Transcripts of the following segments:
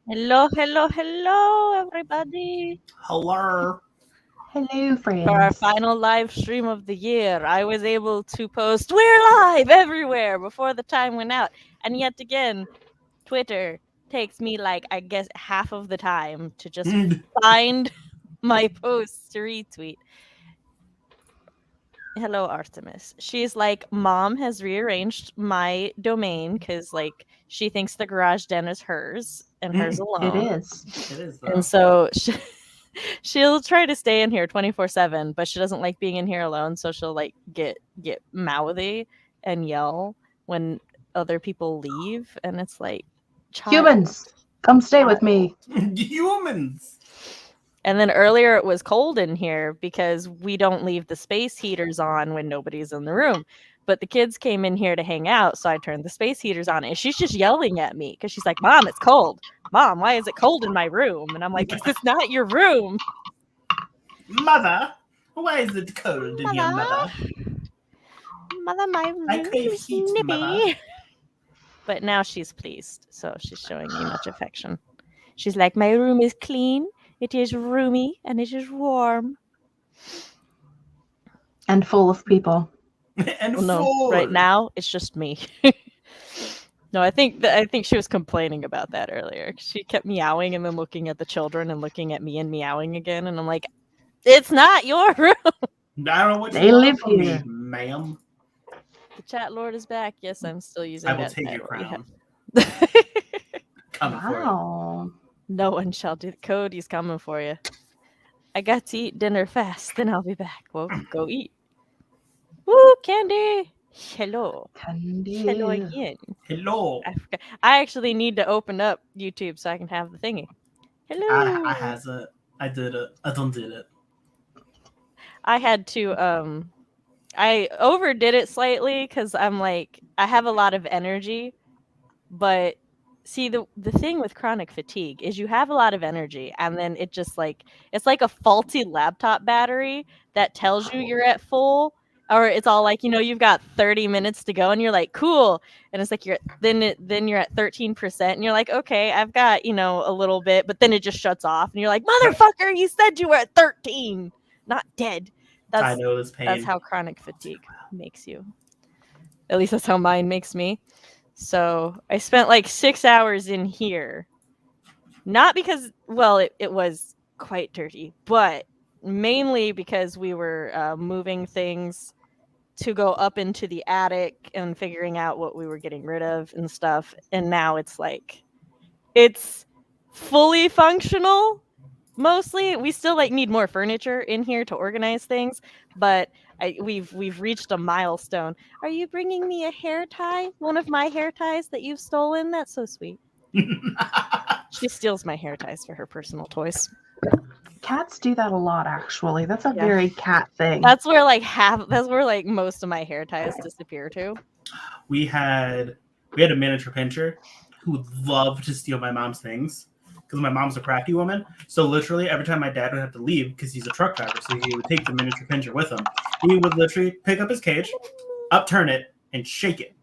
Hello, hello, hello, everybody. Hello. Hello, friends. For our final live stream of the year, I was able to post, "We're live" everywhere before the time went out. And yet again, Twitter takes me, like, I guess, half of the time to just find my posts to retweet. Hello, Artemis. She's like, Mom has rearranged my domain because, like, she thinks the garage den is hers and hers alone. It is. It is, though. And so she'll try to stay in here 24/7, but she doesn't like being in here alone, so she'll like get mouthy and yell when other people leave, and it's like, Humans, come stay with me. Humans. And then earlier it was cold in here because we don't leave the space heaters on when nobody's in the room. But the kids came in here to hang out, so I turned the space heaters on, and she's just yelling at me because she's like, Mom, it's cold. Mom, why is it cold in my room? And I'm like, because it's not your room. Mother, why is it cold in here, Mother? Mother, my room I crave is heat, nippy. Mother. But now she's pleased, so she's showing me much affection. She's like, my room is clean, it is roomy, and it is warm. And full of people. And Well, no, full. right now it's just me. No, I think she was complaining about that earlier. She kept meowing and then looking at the children and looking at me and meowing again, and I'm like, it's not your room. I don't know what They you live want from me, here. ma'am. The chat lord is back. Yes, I'm still using I will that take chat your we crown. have. Coming for it. Wow. No one shall do. Cody's coming for you. I got to eat dinner fast, then I'll be back. Well, go eat. Woo, Candy! Hello. Hello again. Hello. I forgot. I actually need to open up YouTube so I can have the thingy. Hello. I has it. I did it. I done did it. I had to I overdid it slightly because I'm like, I have a lot of energy, but see, the thing with chronic fatigue is you have a lot of energy and then it just like, it's like a faulty laptop battery that tells you you're at full, or it's all like, you've got 30 minutes to go and you're like, cool, and it's like then you're at 13% and you're like, okay, I've got a little bit, but then it just shuts off and you're like, motherfucker, you said you were at 13, not dead. I know this pain. That's how chronic fatigue makes you. At least that's how mine makes me. So I spent like 6 hours in here. Not because, well, it was quite dirty, but mainly because we were moving things to go up into the attic and figuring out what we were getting rid of and stuff. And now it's like, it's fully functional. Mostly, we still like need more furniture in here to organize things, but we've reached a milestone. Are you bringing me a hair tie? One of my hair ties that you've stolen? That's so sweet. She steals my hair ties for her personal toys. Cats do that a lot, actually. That's a very cat thing. That's where like most of my hair ties disappear to. We had a miniature pincher who would love to steal my mom's things. Because my mom's a crafty woman. So literally every time my dad would have to leave, because he's a truck driver, so he would take the miniature pincher with him. He would literally pick up his cage, upturn it, and shake it,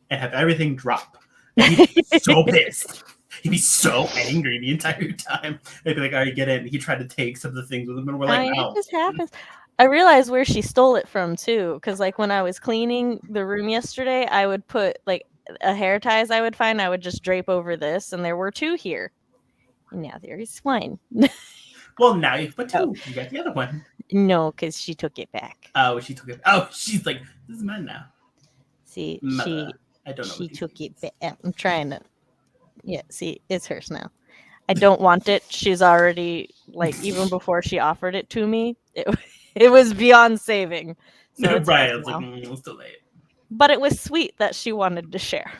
and have everything drop. And he'd be so pissed. He'd be so angry the entire time. They'd be like, all right, get in. He tried to take some of the things with him, and we're like, no. It just happens. I realized where she stole it from, too. Because, like, when I was cleaning the room yesterday, I would put, like, a hair ties I would find, I would just drape over this, and there were 2 here. And now there is 1. Well, now you put 2. You got the other one. No, because she took it back. Oh, she took it. Oh, she's like, this is mine now. See, Mother. I don't know. she took it back. I'm trying to. Yeah, see, it's hers now. I don't want it. She's already, like, even before she offered it to me, it was beyond saving. So it's right, I hers was like, now. it's too late. But it was sweet that she wanted to share.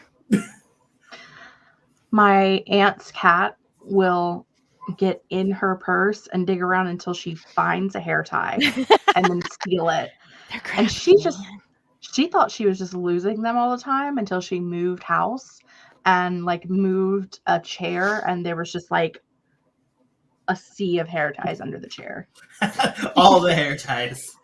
My aunt's cat will get in her purse and dig around until she finds a hair tie and then steal it. And she thought she was just losing them all the time until she moved house and like moved a chair, and there was just like a sea of hair ties under the chair. All the hair ties.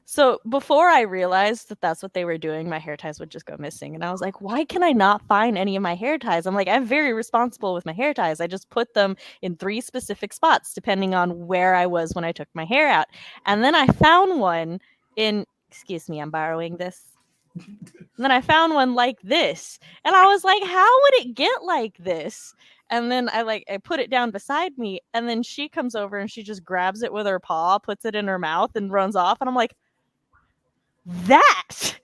So before I realized that that's what they were doing, my hair ties would just go missing. And I was like, why can I not find any of my hair ties? I'm like, I'm very responsible with my hair ties. I just put them in 3 specific spots, depending on where I was when I took my hair out. And then I found one in, excuse me, I'm borrowing this. And then I found one like this. And I was like, how would it get like this? And then I put it down beside me. And then she comes over and she just grabs it with her paw, puts it in her mouth, and runs off. And I'm like, that's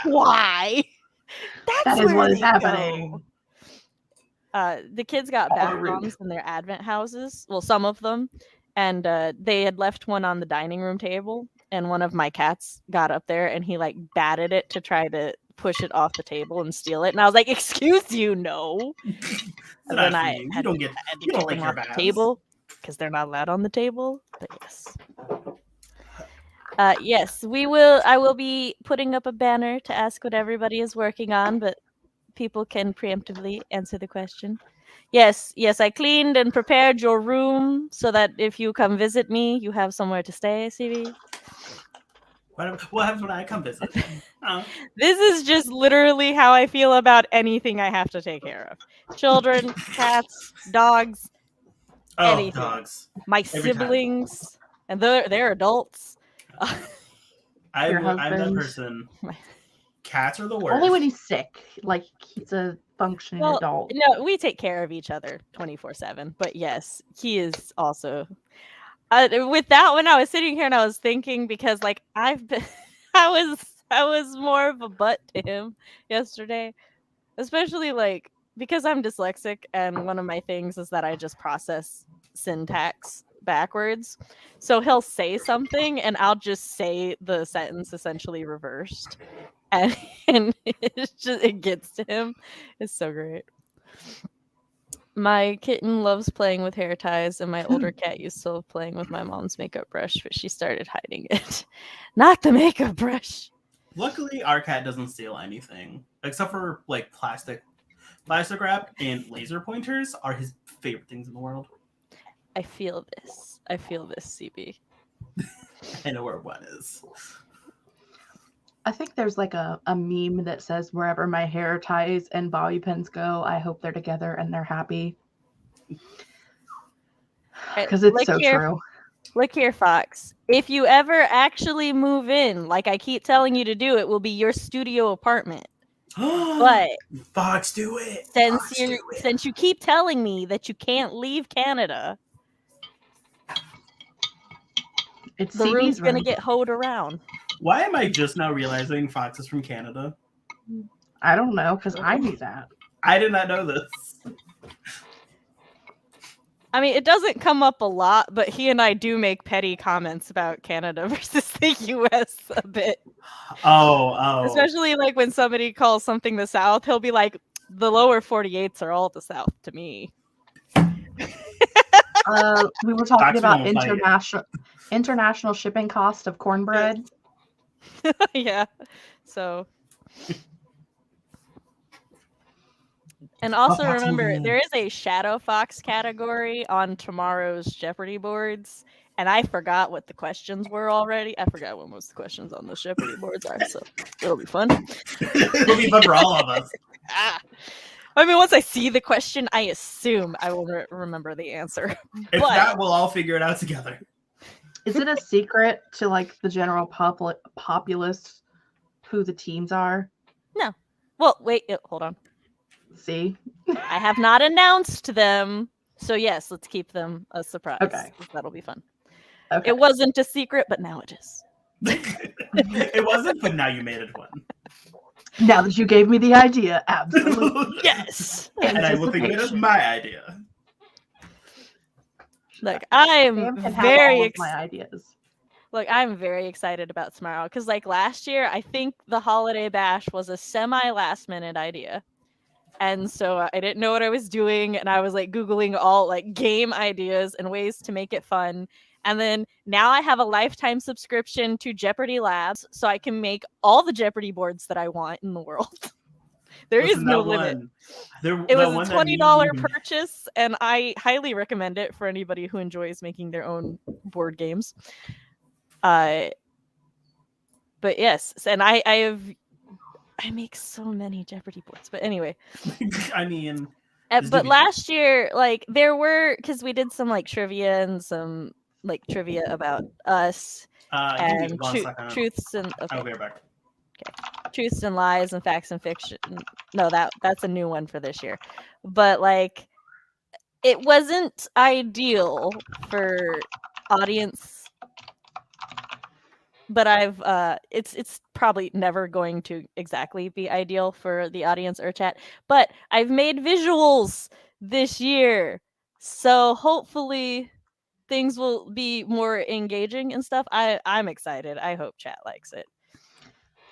why. That is what is happening. The kids got bath bombs in their Advent houses. Well, some of them. And they had left one on the dining room table. And one of my cats got up there and he like batted it to try to push it off the table and steal it. And I was like, excuse you, no. And then I had to kick them off the table because they're not allowed on the table. But yes. Yes, we will. I will be putting up a banner to ask what everybody is working on, but people can preemptively answer the question. Yes, I cleaned and prepared your room so that if you come visit me, you have somewhere to stay, CB. What happens when I come visit? This is just literally how I feel about anything I have to take care of. Children, cats, dogs, anything. Dogs. My siblings, and they're adults. Your I'm that husband. person. Cats are the worst. Only when he's sick. Like, he's a functioning adult. No, we take care of each other 24/7. But yes, he is also... with that, when I was sitting here and I was thinking, because like I was more of a butt to him yesterday, especially like because I'm dyslexic, and one of my things is that I just process syntax backwards. So he'll say something and I'll just say the sentence essentially reversed, and it gets to him. It's so great. My kitten loves playing with hair ties, and my older cat used to love playing with my mom's makeup brush, but she started hiding it. Not the makeup brush. Luckily, our cat doesn't steal anything, except for like plastic wrap, and laser pointers are his favorite things in the world. I feel this, CB. I know where one is. I think there's like a meme that says, wherever my hair ties and bobby pins go, I hope they're together and they're happy. Because it's so true. Look here, Fox. If you ever actually move in, like I keep telling you to do, it will be your studio apartment. But Fox, do it. Since you keep telling me that you can't leave Canada, the room's going to get hoed around. Why am I just now realizing Fox is from Canada? I don't know, because I knew that. I did not know this. I mean, it doesn't come up a lot, but he and I do make petty comments about Canada versus the U.S. a bit. Oh. Especially like when somebody calls something the South, he'll be like, the lower 48s are all the South to me. We were talking about international shipping cost of cornbread. Yeah. So. And also remember, there is a Shadow Fox category on tomorrow's Jeopardy boards. And I forgot what the questions were already. I forgot what most of the questions on the Jeopardy boards are. So it'll be fun. It'll be fun for all of us. I mean, once I see the question, I assume I will remember the answer. If not, we'll all figure it out together. Is it a secret to like the general populace who the teams are? No. Well, wait, hold on. See? I have not announced them. So yes, let's keep them a surprise. Okay. That'll be fun. Okay. It wasn't a secret, but now it is. It wasn't, but now you made it one. Now that you gave me the idea, absolutely. Yes. And I will think of it as my idea. Look, I'm Sam can have very all of my ideas. Look, I'm very excited about tomorrow because, like, last year, I think the holiday bash was a semi-last-minute idea. And so I didn't know what I was doing, and I was, like, Googling all, like, game ideas and ways to make it fun. And then now I have a lifetime subscription to Jeopardy Labs, so I can make all the Jeopardy boards that I want in the world. There is no limit. It was a $20 purchase, and I highly recommend it for anybody who enjoys making their own board games. But yes, and I make so many Jeopardy boards. But anyway, I mean, but last year, like, there were, because we did some like trivia and some like trivia about us and truths and I'll be right back. Okay, truths and lies and facts and fiction. No, that's a new one for this year. But like, it wasn't ideal for audience. But it's probably never going to exactly be ideal for the audience or chat. But I've made visuals this year, so hopefully things will be more engaging and stuff. I'm excited. I hope chat likes it.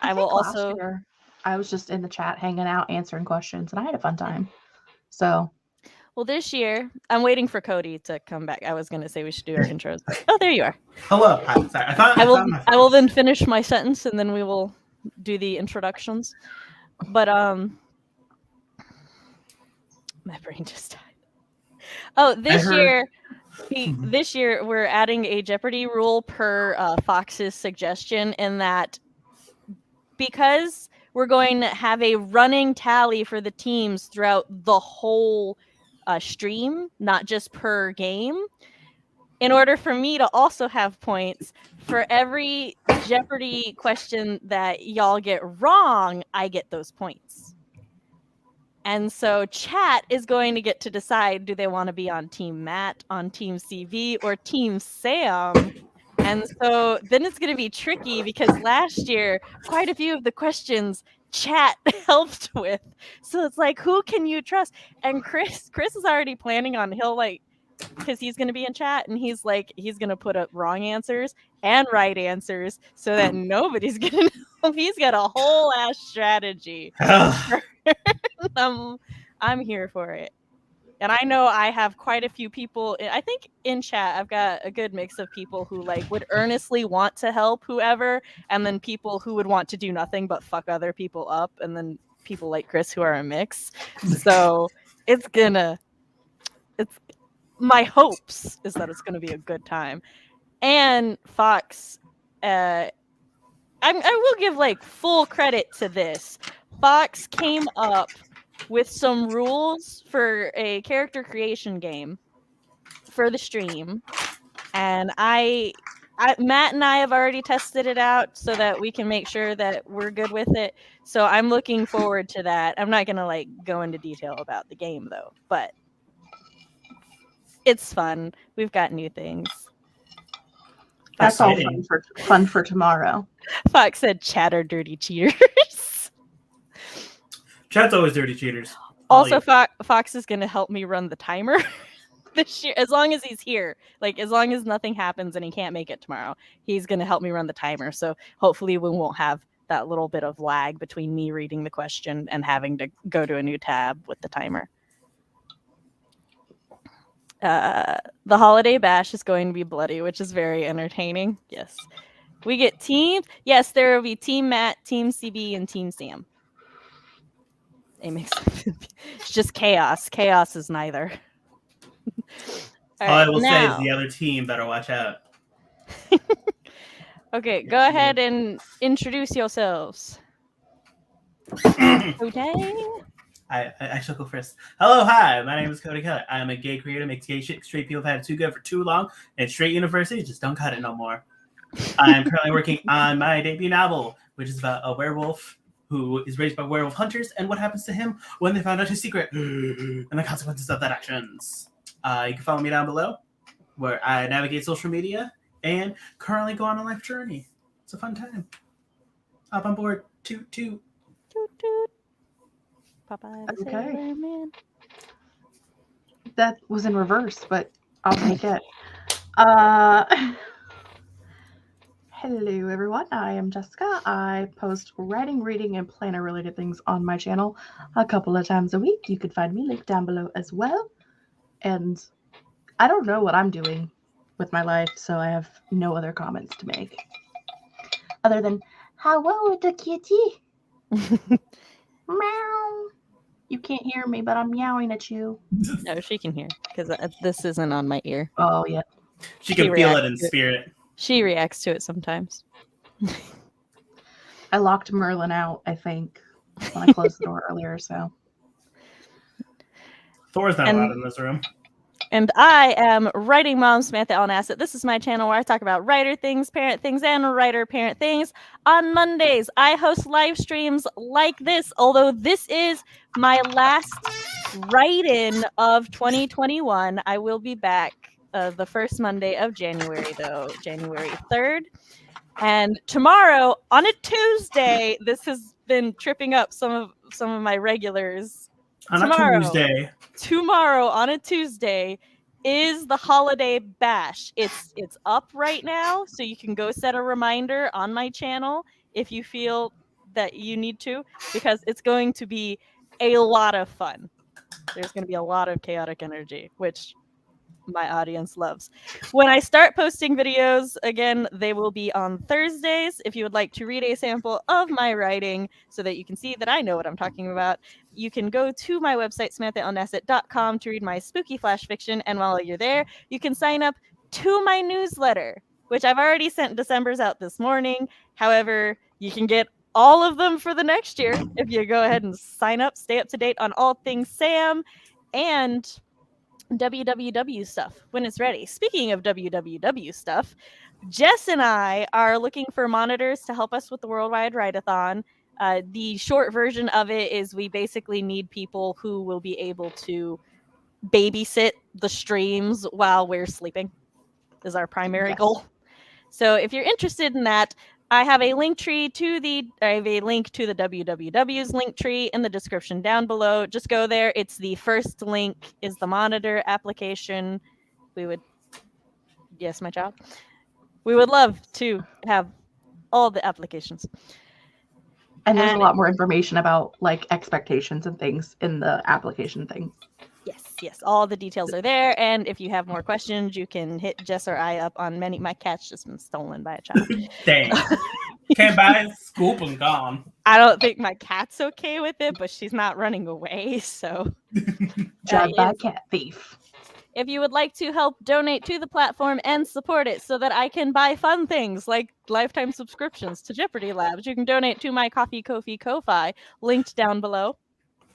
I will also. Last year, I was just in the chat hanging out, answering questions, and I had a fun time. So. Well, this year, I'm waiting for Cody to come back. I was going to say we should do our intros. Oh, there you are. Hello. Sorry. I will then finish my sentence, and then we will do the introductions. But my brain just died. Oh, this year we're adding a Jeopardy rule per Fox's suggestion, in that because we're going to have a running tally for the teams throughout the whole stream, not just per game. In order for me to also have points, for every Jeopardy question that y'all get wrong, I get those points. And so chat is going to get to decide, do they want to be on Team Matt, on Team CV, or Team Sam? And so then it's going to be tricky, because last year, quite a few of the questions chat helped with. So it's like, who can you trust? And Chris is already planning on, because he's going to be in chat, and he's going to put up wrong answers and right answers so that nobody's going to know. He's got a whole ass strategy. I'm here for it. And I know I have quite a few people, I think in chat, I've got a good mix of people who would earnestly want to help whoever, and then people who would want to do nothing but fuck other people up, and then people like Chris who are a mix. So my hopes is that it's going to be a good time. And Fox, I will give full credit to this. Fox came up with some rules for a character creation game for the stream, and Matt and I have already tested it out so that we can make sure that we're good with it. So I'm looking forward to that. I'm not gonna go into detail about the game though, but it's fun. We've got new things. That's all fun for tomorrow. Fox said, "Chat are dirty cheaters." Chat's always dirty cheaters. Also, Fox is going to help me run the timer this year, as long as he's here. As long as nothing happens and he can't make it tomorrow, he's going to help me run the timer. So hopefully we won't have that little bit of lag between me reading the question and having to go to a new tab with the timer. The holiday bash is going to be bloody, which is very entertaining. Yes. We get teams. Yes, there will be Team Matt, Team CB, and Team Sam. It's just chaos. Chaos is neither. All I will say is the other team better watch out. Okay, go ahead and introduce yourselves. Okay. I shall go first. Hello, hi. My name is Cody Keller. I am a gay creator. Makes gay shit straight people have had it too good for too long, and straight university just don't cut it no more. I am currently working on my debut novel, which is about a werewolf who is raised by werewolf hunters, and what happens to him when they find out his secret, and the consequences of that actions. You can follow me down below, where I navigate social media and currently go on a life journey. It's a fun time. Hop on board. Toot toot. Toot toot. Popeye the Okay. Sailor Man. That was in reverse, but I'll take it. Hello, everyone. I am Jessica. I post writing, reading, and planner-related things on my channel a couple of times a week. You can find me linked down below as well. And I don't know what I'm doing with my life, so I have no other comments to make. Other than, hello, the kitty. Meow. You can't hear me, but I'm meowing at you. No, she can hear because this isn't on my ear. Oh, yeah. She can feel it in reacts to spirit. She reacts to it sometimes. I locked Merlin out, I think, when I closed the door earlier, so. Thor's not allowed in this room. And I am Writing Mom Samantha Nasset. This is my channel where I talk about writer things, parent things, and writer-parent things. On Mondays, I host live streams like this, although this is my last write-in of 2021. I will be back the first Monday of January, though, January 3rd. And tomorrow, on a Tuesday, this has been tripping up some of my regulars. Tomorrow on a Tuesday is the holiday bash. It's up right now, so you can go set a reminder on my channel if you feel that you need to, because it's going to be a lot of fun. There's going to be a lot of chaotic energy, which my audience loves. When I start posting videos again, they will be on Thursdays. If you would like to read a sample of my writing so that you can see that I know what I'm talking about, you can go to my website, SamanthaLNasset.com, to read my spooky flash fiction. And while you're there, you can sign up to my newsletter, which I've already sent December's out this morning. However, you can get all of them for the next year if you go ahead and sign up, stay up to date on all things Sam and WWW stuff when it's ready. Speaking of WWW stuff, Jess and I are looking for monitors to help us with the Worldwide Writeathon. The short version of it is we basically need people who will be able to babysit the streams while we're sleeping is our primary goal. So if you're interested in that, I have a link to the WWW's link tree in the description down below. Just go there. It's the first link is the monitor application. Yes, my child. We would love to have all the applications. And there's a lot more information about like expectations and things in the application thing. Yes, all the details are there. And if you have more questions, you can hit Jess or I up on many. My cat's just been stolen by a child. Dang. Can't buy it, scoop and gone. I don't think my cat's okay with it, but she's not running away. So, Drive-by cat thief. If you would like to help donate to the platform and support it so that I can buy fun things like lifetime subscriptions to Jeopardy Labs, you can donate to my Ko-fi, linked down below.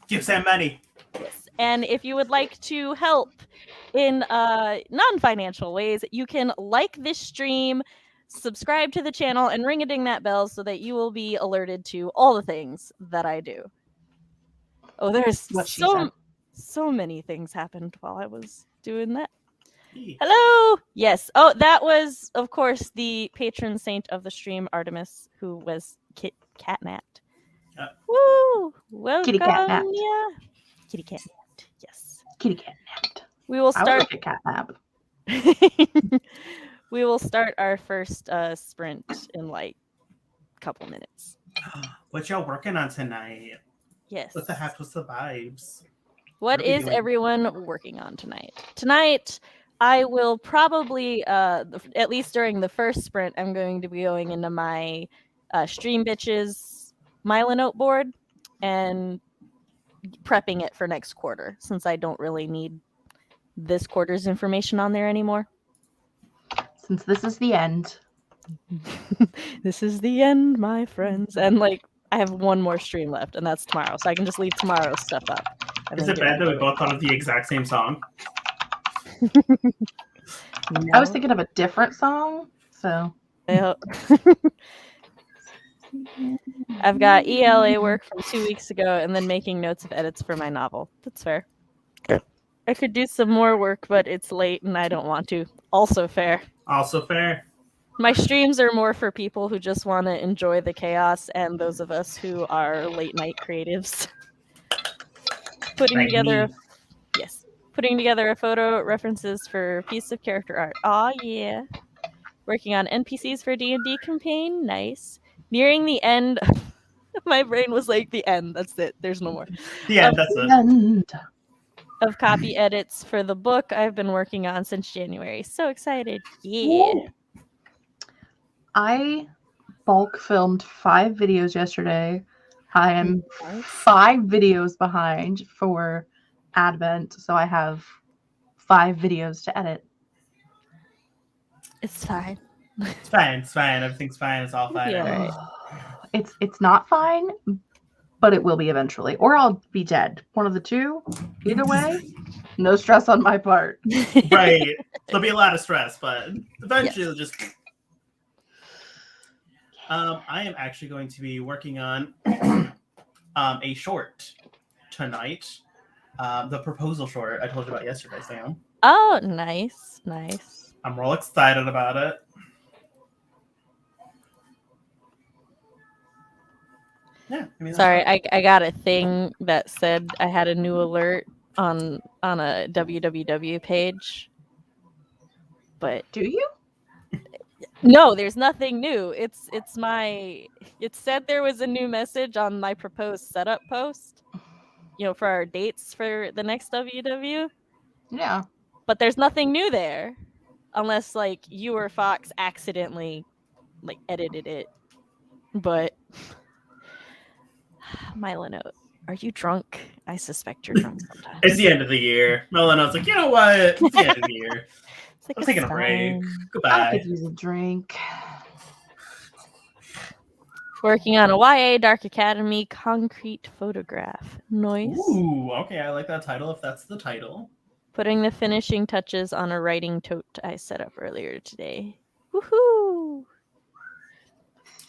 Give Sam money. Yes. And if you would like to help in non-financial ways, you can like this stream, subscribe to the channel, and ring-a-ding that bell so that you will be alerted to all the things that I do. Oh, there's so many things happened while I was doing that. Hello! Yes. Oh, that was, of course, the patron saint of the stream, Artemis, who was catnapped. Woo! Welcome. Kitty catnapped. Yeah. Kitty catnapped. Yes. Kitty catnapped. We will start. I would like a catnap. We will start our first sprint in like a couple minutes. What y'all working on tonight? Yes. What's the vibes? What is everyone working on tonight? Tonight, I will probably, at least during the first sprint, I'm going to be going into my Stream Bitches Mylanote board and prepping it for next quarter, since I don't really need this quarter's information on there anymore. Since this is the end. This is the end, my friends. And like, I have one more stream left, and that's tomorrow, so I can just leave tomorrow's stuff up. Is it bad that we both thought of the exact same song? No. I was thinking of a different song, so. I've got ELA work from 2 weeks ago and then making notes of edits for my novel. That's fair. Okay. I could do some more work, but it's late and I don't want to. Also fair. Also fair. My streams are more for people who just want to enjoy the chaos and those of us who are late night creatives. Putting Like together me. putting together a photo references for piece of character art. Aw, yeah. Working on NPCs for D&D campaign. Nice. Nearing the end. My brain was like, the end. That's it. There's no more. Yeah, that's it. And Of copy edits for the book I've been working on since January. So excited. Yeah. Woo. I bulk filmed 5 videos yesterday. I am Nice. 5 videos behind for Advent, so I have 5 videos to edit. It's fine. It's fine. It's fine. Everything's fine. It's all fine. Yeah, right. It's not fine, but it will be eventually, or I'll be dead. One of the two. Either way, no stress on my part. Right. There'll be a lot of stress, but eventually it'll just. I am actually going to be working on a short tonight. The proposal short I told you about yesterday, Sam. Oh, nice. Nice. I'm real excited about it. Yeah. I mean, Sorry, I got a thing that said I had a new alert on a www page. But Do you? no, there's nothing new. It said there was a new message on my proposed setup post, for our dates for the next WW. Yeah. But there's nothing new there. Unless you or Fox accidentally edited it. But Mylanote, are you drunk? I suspect you're drunk sometimes. it's the end of the year. Melano's like, you know what? It's the end of the year. It's I'm taking a break. I Goodbye. could use a drink. Working on a YA Dark Academy concrete photograph. Nice. Ooh, okay. I like that title if that's the title. Putting the finishing touches on a writing tote I set up earlier today. Woohoo!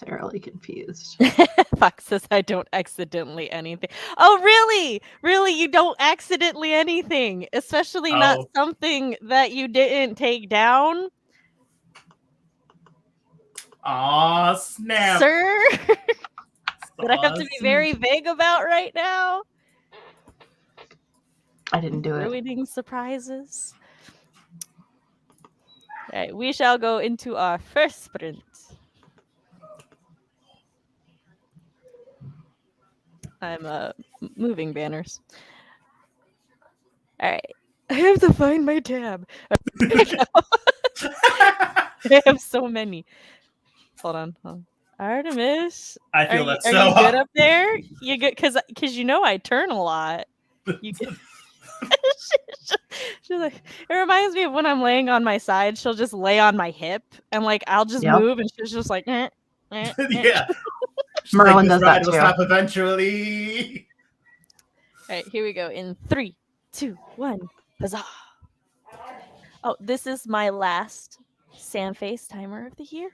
Thoroughly confused. Fox says I don't accidentally anything. Oh, really? Really? You don't accidentally anything? Especially not something that you didn't take down? Aw, snap. Sir? That I have to be very vague about right now? I didn't do it. Ruining surprises. All right, we shall go into our first sprint. I'm moving banners. All right, I have to find my tab. I have so many. Hold on. Artemis, I feel that are so you good up there? You good? Because I turn a lot. You good? She's like, it reminds me of when I'm laying on my side. She'll just lay on my hip, and I'll just move, and she's just like, yeah. Merlin does that too. Will stop eventually. All right, here we go. In 3, 2, 1, huzzah! Oh, this is my last Sam Face timer of the year.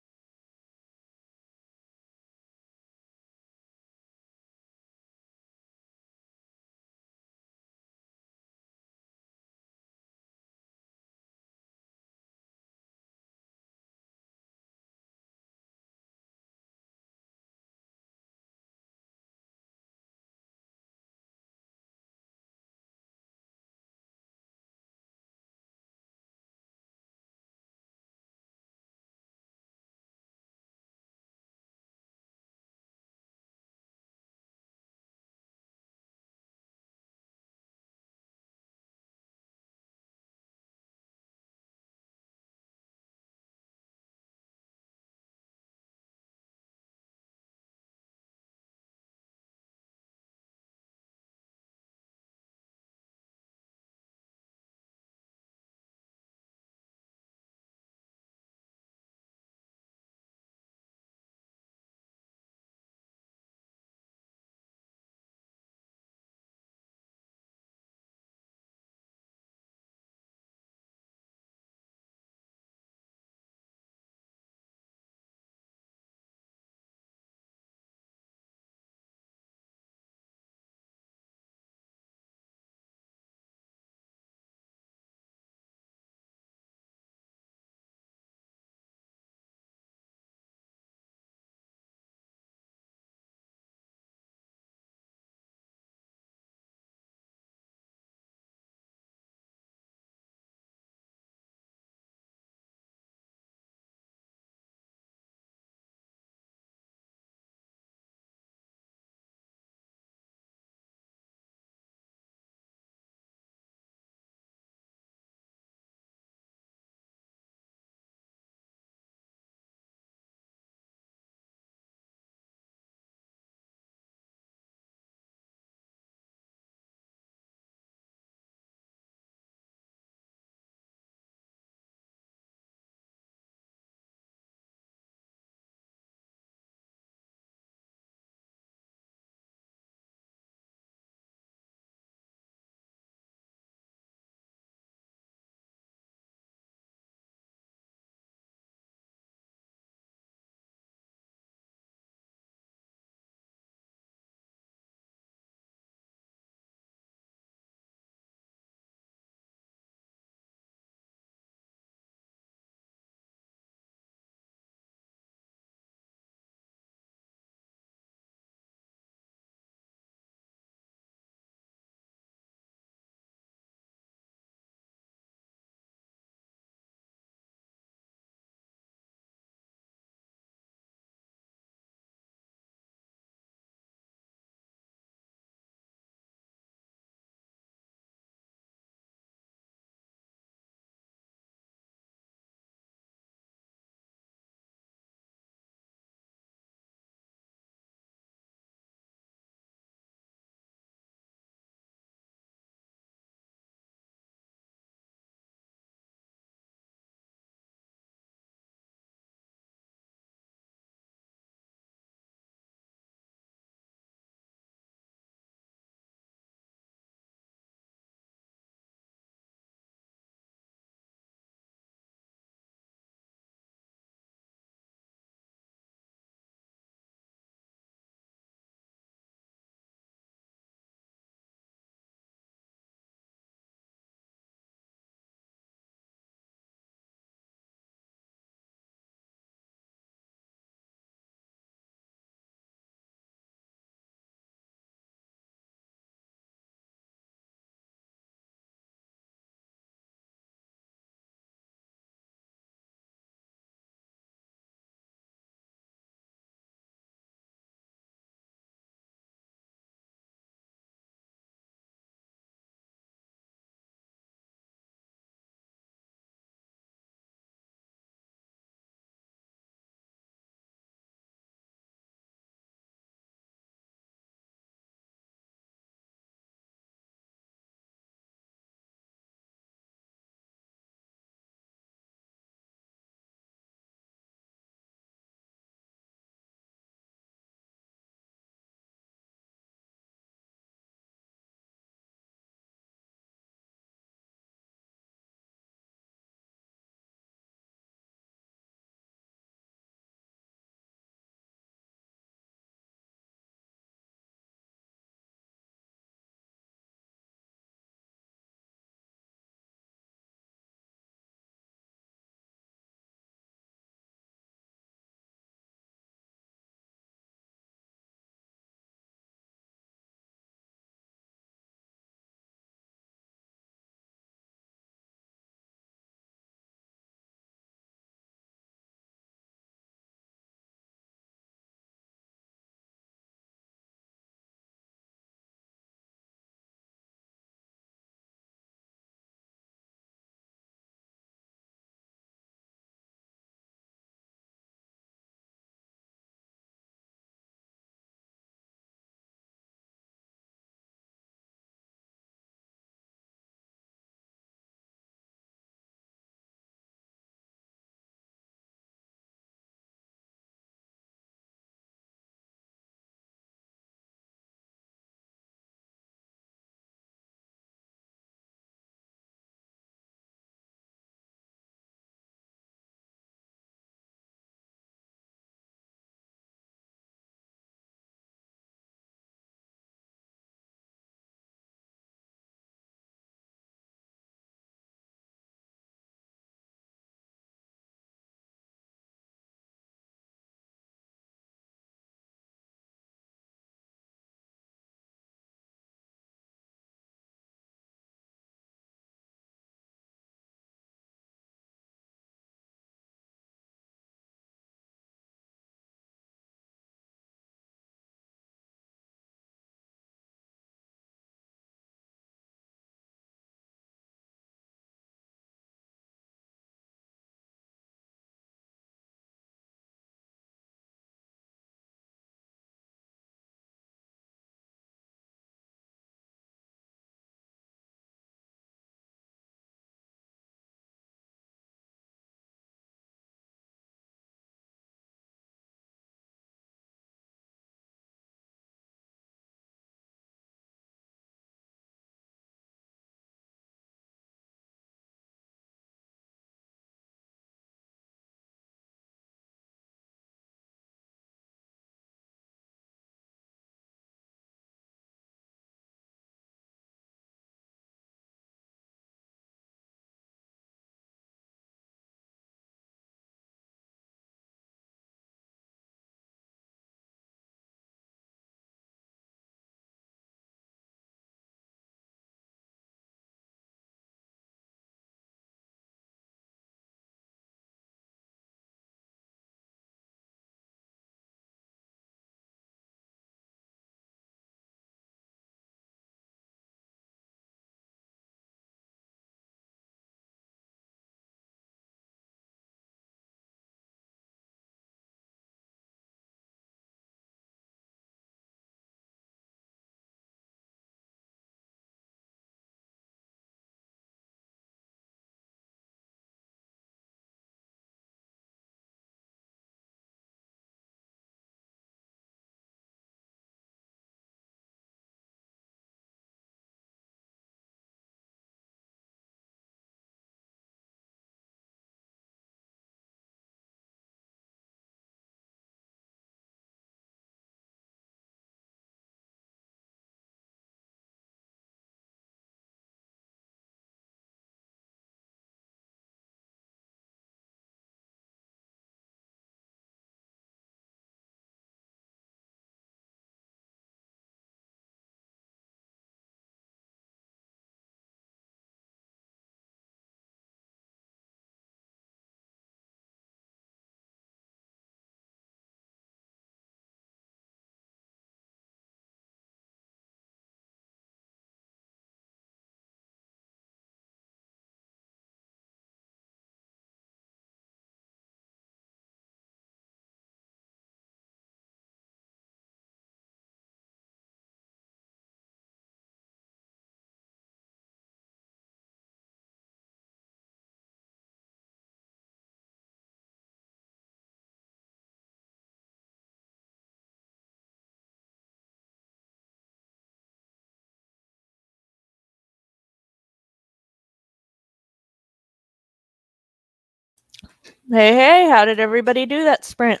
Hey, how did everybody do that sprint?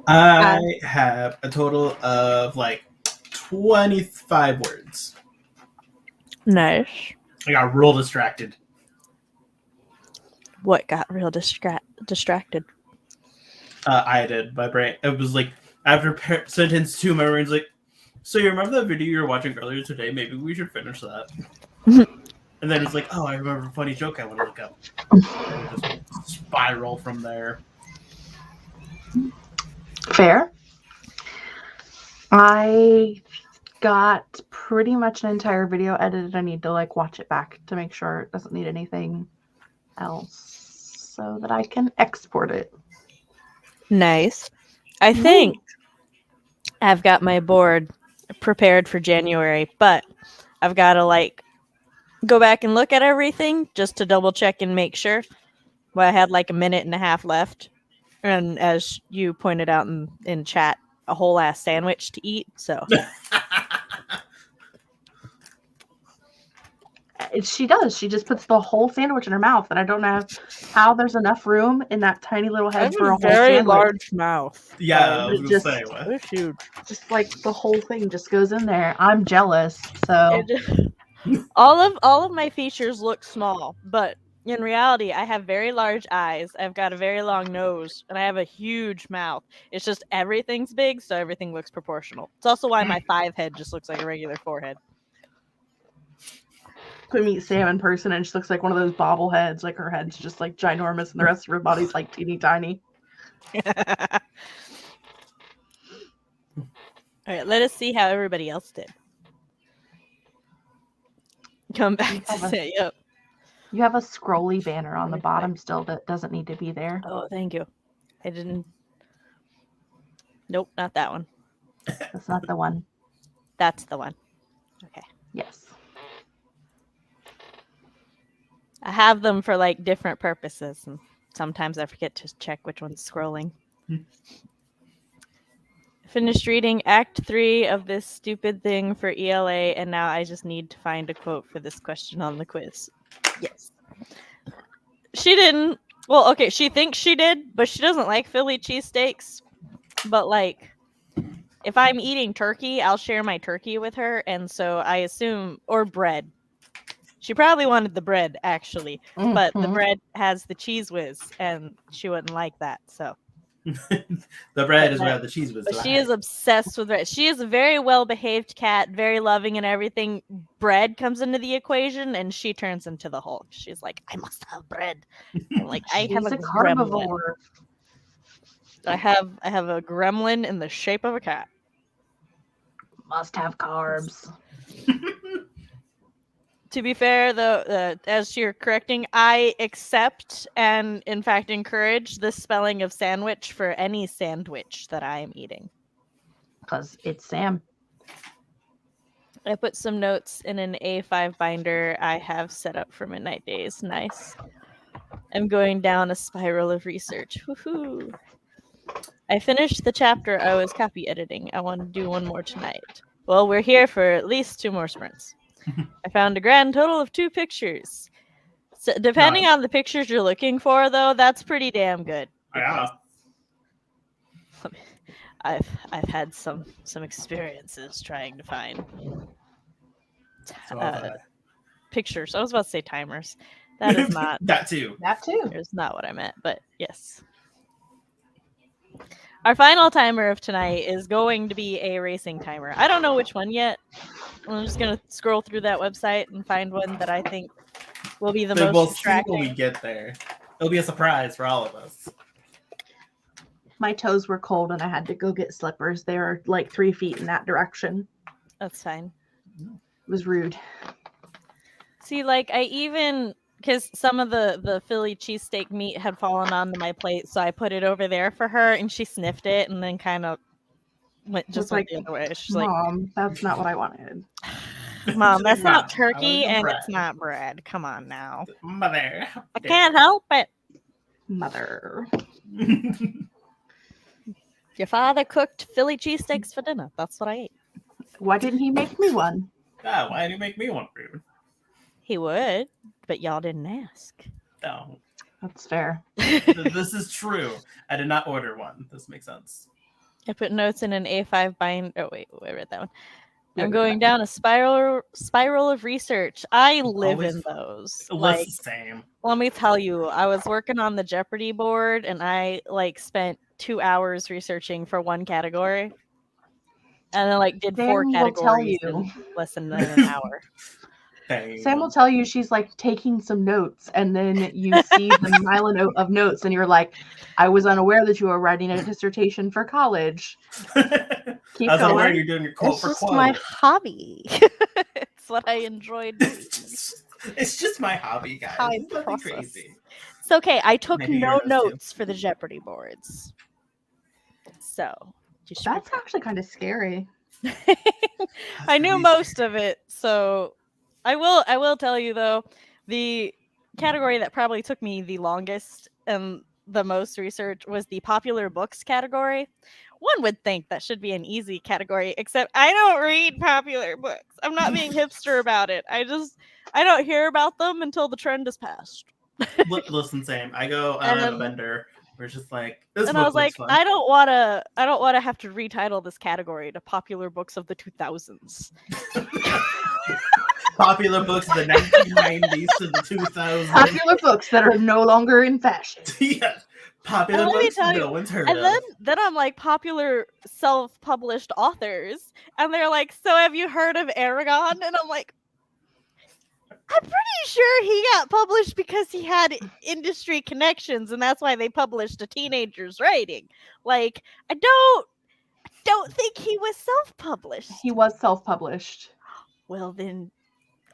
I have a total of like 25 words. Nice. I got real distracted. What got real distracted? I did. My brain. It was like after sentence 2, my brain's like, so you remember that video you were watching earlier today? Maybe we should finish that. And then it's like, oh, I remember a funny joke I want to look up. And just spiral from there. Fair. I got pretty much an entire video edited. I need to like watch it back to make sure it doesn't need anything else so that I can export it. Nice. I think I've got my board prepared for January, but I've got to like go back and look at everything just to double check and make sure. Well, I had like a minute and a half left. And as you pointed out in chat, a whole ass sandwich to eat. So she does. She just puts the whole sandwich in her mouth, and I don't know how there's enough room in that tiny little head for a whole very sandwich. large mouth. Yeah, I was gonna say what? It's huge. Just like the whole thing just goes in there. I'm jealous. So all of my features look small, but in reality, I have very large eyes. I've got a very long nose, and I have a huge mouth. It's just everything's big, so everything looks proportional. It's also why my 5 head just looks like a regular 4 head. we meet Sam in person, and she looks like one of those bobbleheads. Like her head's just like ginormous, and the rest of her body's like teeny tiny. All right, let us see how everybody else did. Come back to say, yep. You have a scrolly banner on the bottom still that doesn't need to be there. Oh, thank you. I didn't. Nope, not that one. That's not the one. That's the one. Okay. Yes. I have them for like different purposes, and sometimes I forget to check which one's scrolling. Finished reading Act 3 of this stupid thing for ELA, and now I just need to find a quote for this question on the quiz. Yes. She didn't. Well, okay, she thinks she did, but she doesn't like Philly cheesesteaks. But, like, if I'm eating turkey, I'll share my turkey with her, and so I assume... Or bread. She probably wanted the bread, actually, but the bread has the cheese whiz, and she wouldn't like that, so... The bread is where the cheese was. But she is obsessed with bread. She is a very well-behaved cat, very loving and everything. Bread comes into the equation, and she turns into the Hulk. She's like, I must have bread. I'm like, I have a gremlin. I have a gremlin in the shape of a cat. Must have carbs. To be fair, though, as you're correcting, I accept and, in fact, encourage the spelling of sandwich for any sandwich that I am eating. Because it's Sam. I put some notes in an A5 binder I have set up for Midnight Days. Nice. I'm going down a spiral of research. Woohoo! I finished the chapter I was copy editing. I want to do one more tonight. Well, we're here for at least 2 more sprints. I found a grand total of 2 pictures. So depending on the pictures you're looking for, though, that's pretty damn good. Yeah. I've had some experiences trying to find pictures. I was about to say timers. That is not that too. That too. It's not what I meant, but yes. Our final timer of tonight is going to be a racing timer. I don't know which one yet. I'm just going to scroll through that website and find one that I think will be the most distracting. When we get there. It'll be a surprise for all of us. My toes were cold and I had to go get slippers. They were like 3 feet in that direction. That's fine. It was rude. See, like, I even... Because some of the Philly cheesesteak meat had fallen onto my plate, so I put it over there for her, and she sniffed it, and then kind of went the other way. She's Mom, like, that's not what I wanted. Mom, that's not turkey, and it's not bread. Come on now. Mother. I can't help it. Mother. Your father cooked Philly cheesesteaks for dinner. That's what I ate. Why didn't he make me one? God, why did you make me one for you? He would, but y'all didn't ask. No. That's fair. This is true. I did not order one. This makes sense. I put notes in an A5 bind. Oh wait, I read that one. Yeah, I'm going down a spiral of research. I live Always in those. It was Like, the same. let me tell you, I was working on the Jeopardy board, and I like spent 2 hours researching for one category, and then like did 4 Sam will tell categories you. in less than an hour. Sam will tell you she's like taking some notes, and then you see the mile of notes, and you're like, I was unaware that you were writing a dissertation for college. Keep I was unaware going. you're doing your quote It's for just quote. my hobby. It's what I enjoyed doing. It's just my hobby, guys. How I It's nothing process. crazy. It's okay. I took Maybe no your notes, notes for the Jeopardy boards. So just That's actually kind of scary. I knew most of it, so I will tell you though, the category that probably took me the longest and the most research was the popular books category. One would think that should be an easy category, except I don't read popular books. I'm not being hipster about it. I don't hear about them until the trend has passed. Listen, Sam. I go on a bender. We're just like this. And I was like, fun. I don't wanna have to retitle this category to popular books of the 2000s. Popular books of the 1990s to the 2000s. Popular books that are no longer in fashion. Yeah. Popular And let me books tell no you, one's heard and of. then I'm like, popular self-published authors, and they're like, so have you heard of Aragon? And I'm like, I'm pretty sure he got published because he had industry connections, and that's why they published a teenager's writing. Like, I don't think he was self-published. He was self-published. Well, then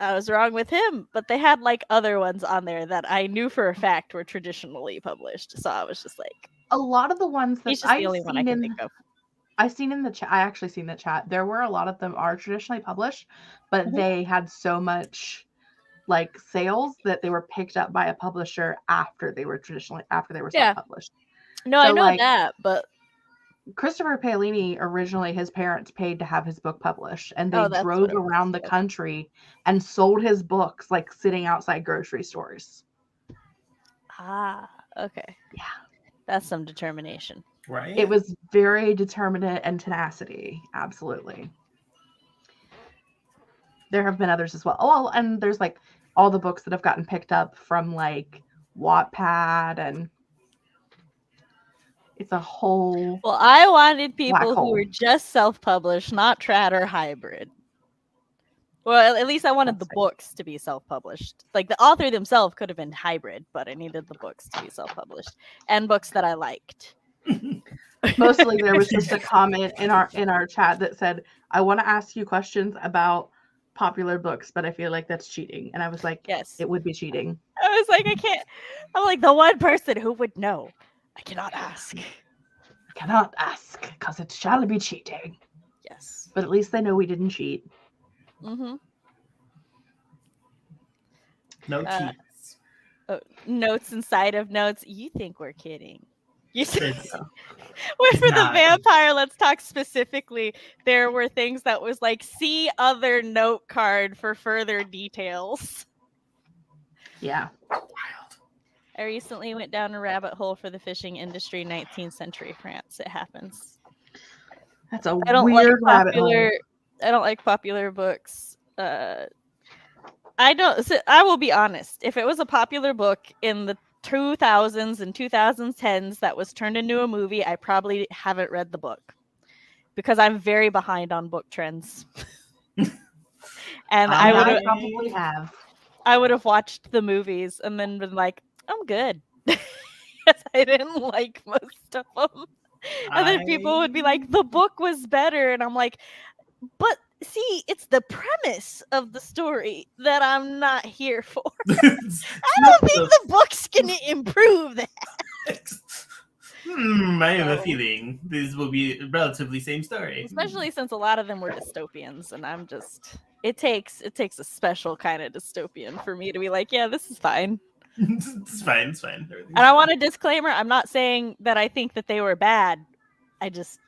I was wrong with him, but they had like other ones on there that I knew for a fact were traditionally published. So I was just like, a lot of the ones that he's just the only one I can think of. I seen in the chat. I actually seen the chat. There were a lot of them are traditionally published, but they had so much like sales that they were picked up by a publisher after they were self-published. No, So, I know like, that, but Christopher Paolini, originally his parents paid to have his book published, and they Oh, that's drove what it was, around the yeah. country and sold his books like sitting outside grocery stores. okay. Yeah. That's some determination. Right? It was very determinate and tenacity. Absolutely. There have been others as well. Oh, and there's like all the books that have gotten picked up from like Wattpad, and it's a whole. Well, I wanted Black people who hole. were just self-published, not trad or hybrid. Well, at least I wanted the books to be self-published. Like the author themselves could have been hybrid, but I needed the books to be self-published and books that I liked. Mostly there was just a comment in our chat that said, I want to ask you questions about popular books, but I feel like that's cheating. And I was like, Yes. it would be cheating. I was like, I'm like the one person who would know. I cannot ask. I cannot ask because it shall be cheating. Yes. But at least they know we didn't cheat. Mm-hmm. No cheats. Notes inside of notes. You think we're kidding. You said It's for the not. vampire, let's talk specifically. There were things that was like, see other note card for further details. Yeah. wild. I recently went down a rabbit hole for the fishing industry, 19th century France. It happens. That's a I don't weird like rabbit hole. I don't like popular books. I will be honest. If it was a popular book in the 2000s and 2010s that was turned into a movie, I probably haven't read the book because I'm very behind on book trends. And I probably have. I would have watched the movies and then been like, I'm good. Because I didn't like most of them. And then people would be like, the book was better. And I'm like, but see, it's the premise of the story that I'm not here for. I don't think the book's going to improve that. I have a feeling this will be a relatively same story. Especially since a lot of them were dystopians. And I'm just, it takes a special kind of dystopian for me to be like, yeah, this is fine. It's fine. And I want a disclaimer. I'm not saying that I think that they were bad. I just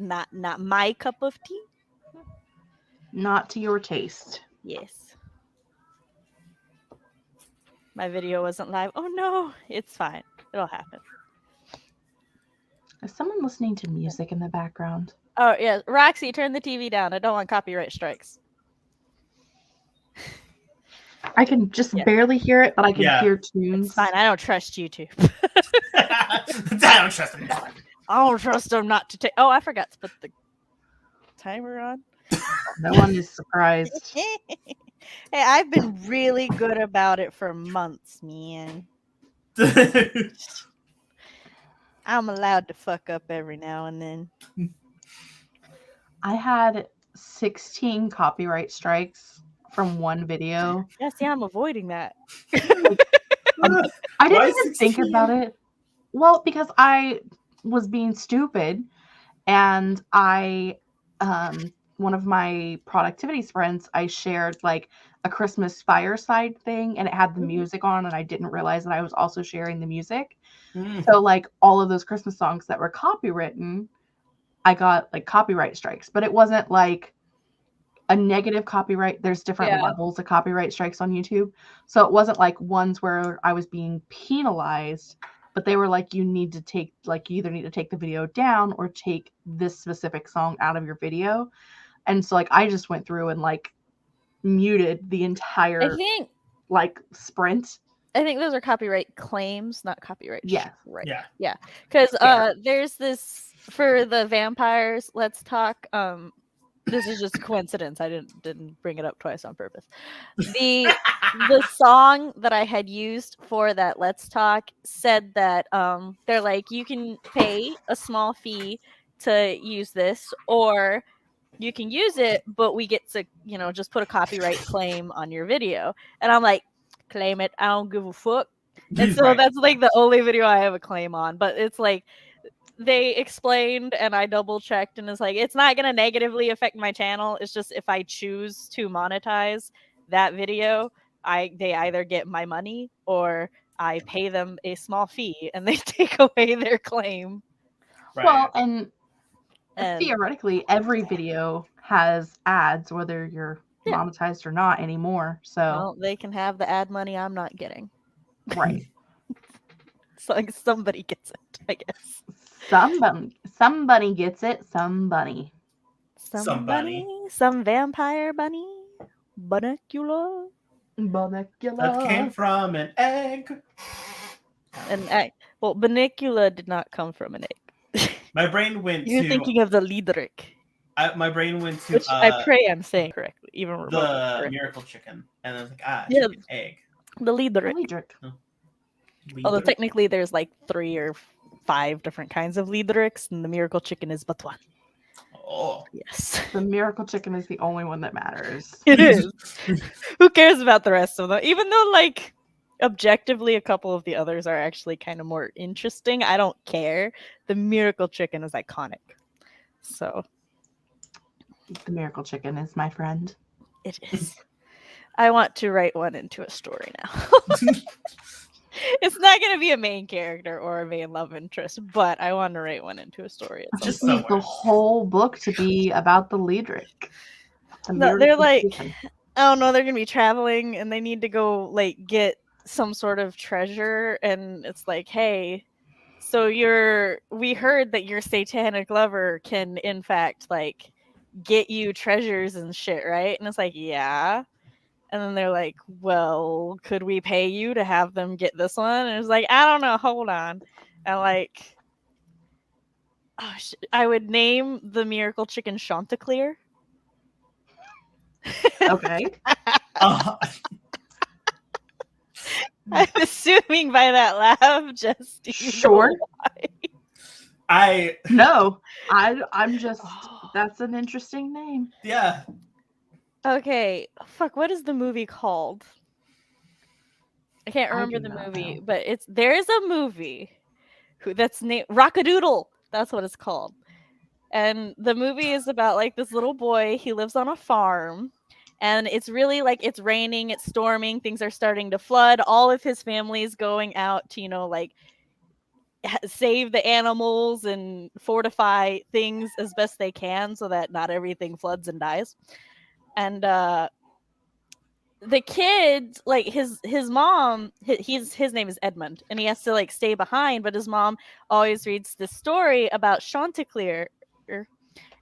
not my cup of tea. Not to your taste. Yes. My video wasn't live. Oh no, it's fine. It'll happen. Is someone listening to music in the background? Oh yeah, Roxy, turn the TV down. I don't want copyright strikes. I can just barely hear it, but I can hear It's tunes. fine. I don't trust YouTube. I don't trust him. I don't trust them not to take. Oh, I forgot to put the timer on. No one is surprised. Hey, I've been really good about it for months, man. I'm allowed to fuck up every now and then. I had 16 copyright strikes from one video. Yeah, see, I'm avoiding that. I didn't even think about it. Well, because I was being stupid, and one of my productivity friends, I shared like a Christmas fireside thing, and it had the music on, and I didn't realize that I was also sharing the music. So like all of those Christmas songs that were copywritten, I got like copyright strikes, but it wasn't like a negative copyright. There's different levels of copyright strikes on YouTube. So it wasn't like ones where I was being penalized, but they were like, you either need to take the video down or take this specific song out of your video. And so like I just went through and like muted the entire sprint. I think those are copyright claims, not copyright. Yeah. Right. Yeah. Because there's this for the vampires. Let's talk. This is just a coincidence. I didn't bring it up twice on purpose. The song that I had used for that Let's Talk said that they're like, you can pay a small fee to use this, or you can use it, but we get to, just put a copyright claim on your video. And I'm like, claim it. I don't give a fuck. And so that's like the only video I have a claim on. But it's like they explained and I double checked, and it's like it's not going to negatively affect my channel. It's just if I choose to monetize that video, they either get my money or I pay them a small fee and they take away their claim. Right. Well, and theoretically, every video has ads, whether you're monetized or not anymore. So they can have the ad money I'm not getting. Right. So like somebody gets it, I guess. Somebody gets it. Somebody. Some vampire bunny. Bunnicula. That came from an egg. Bunnicula did not come from an egg. My brain went You're thinking of the Liedrich. My brain went to... Which I pray I'm saying correctly. Even the miracle chicken. And I was like, egg. The Liedrich. Although technically there's like 3 or 5 different kinds of Liedrichs, and the miracle chicken is but one. Oh. Yes. The miracle chicken is the only one that matters. It is. Who cares about the rest of them? Even though, like, objectively, a couple of the others are actually kind of more interesting. I don't care. The miracle chicken is iconic. So. The miracle chicken is my friend. It is. I want to write one into a story now. It's not going to be a main character or a main love interest, but I want to write one into a story. I just need the whole book to be about the Liedrich. They're like, I don't know, they're going to be traveling and they need to go like get some sort of treasure. And it's like, hey, so we heard that your satanic lover can in fact like get you treasures and shit, right? And it's like, yeah. And then they're like, well, could we pay you to have them get this one? And it's like, I don't know. Hold on. And like, I would name the miracle chicken Chanticleer. Okay. I'm assuming by that laugh, just sure. I'm just, that's an interesting name. Yeah. Okay, fuck, what is the movie called? I can't remember the movie, but there is a movie that's named Rockadoodle. That's what it's called. And the movie is about like this little boy. He lives on a farm, and it's really like it's raining, it's storming, things are starting to flood. All of his family's going out to, like save the animals and fortify things as best they can so that not everything floods and dies. And the kid, like his mom, his name is Edmund, and he has to like stay behind, but his mom always reads this story about Chanticleer.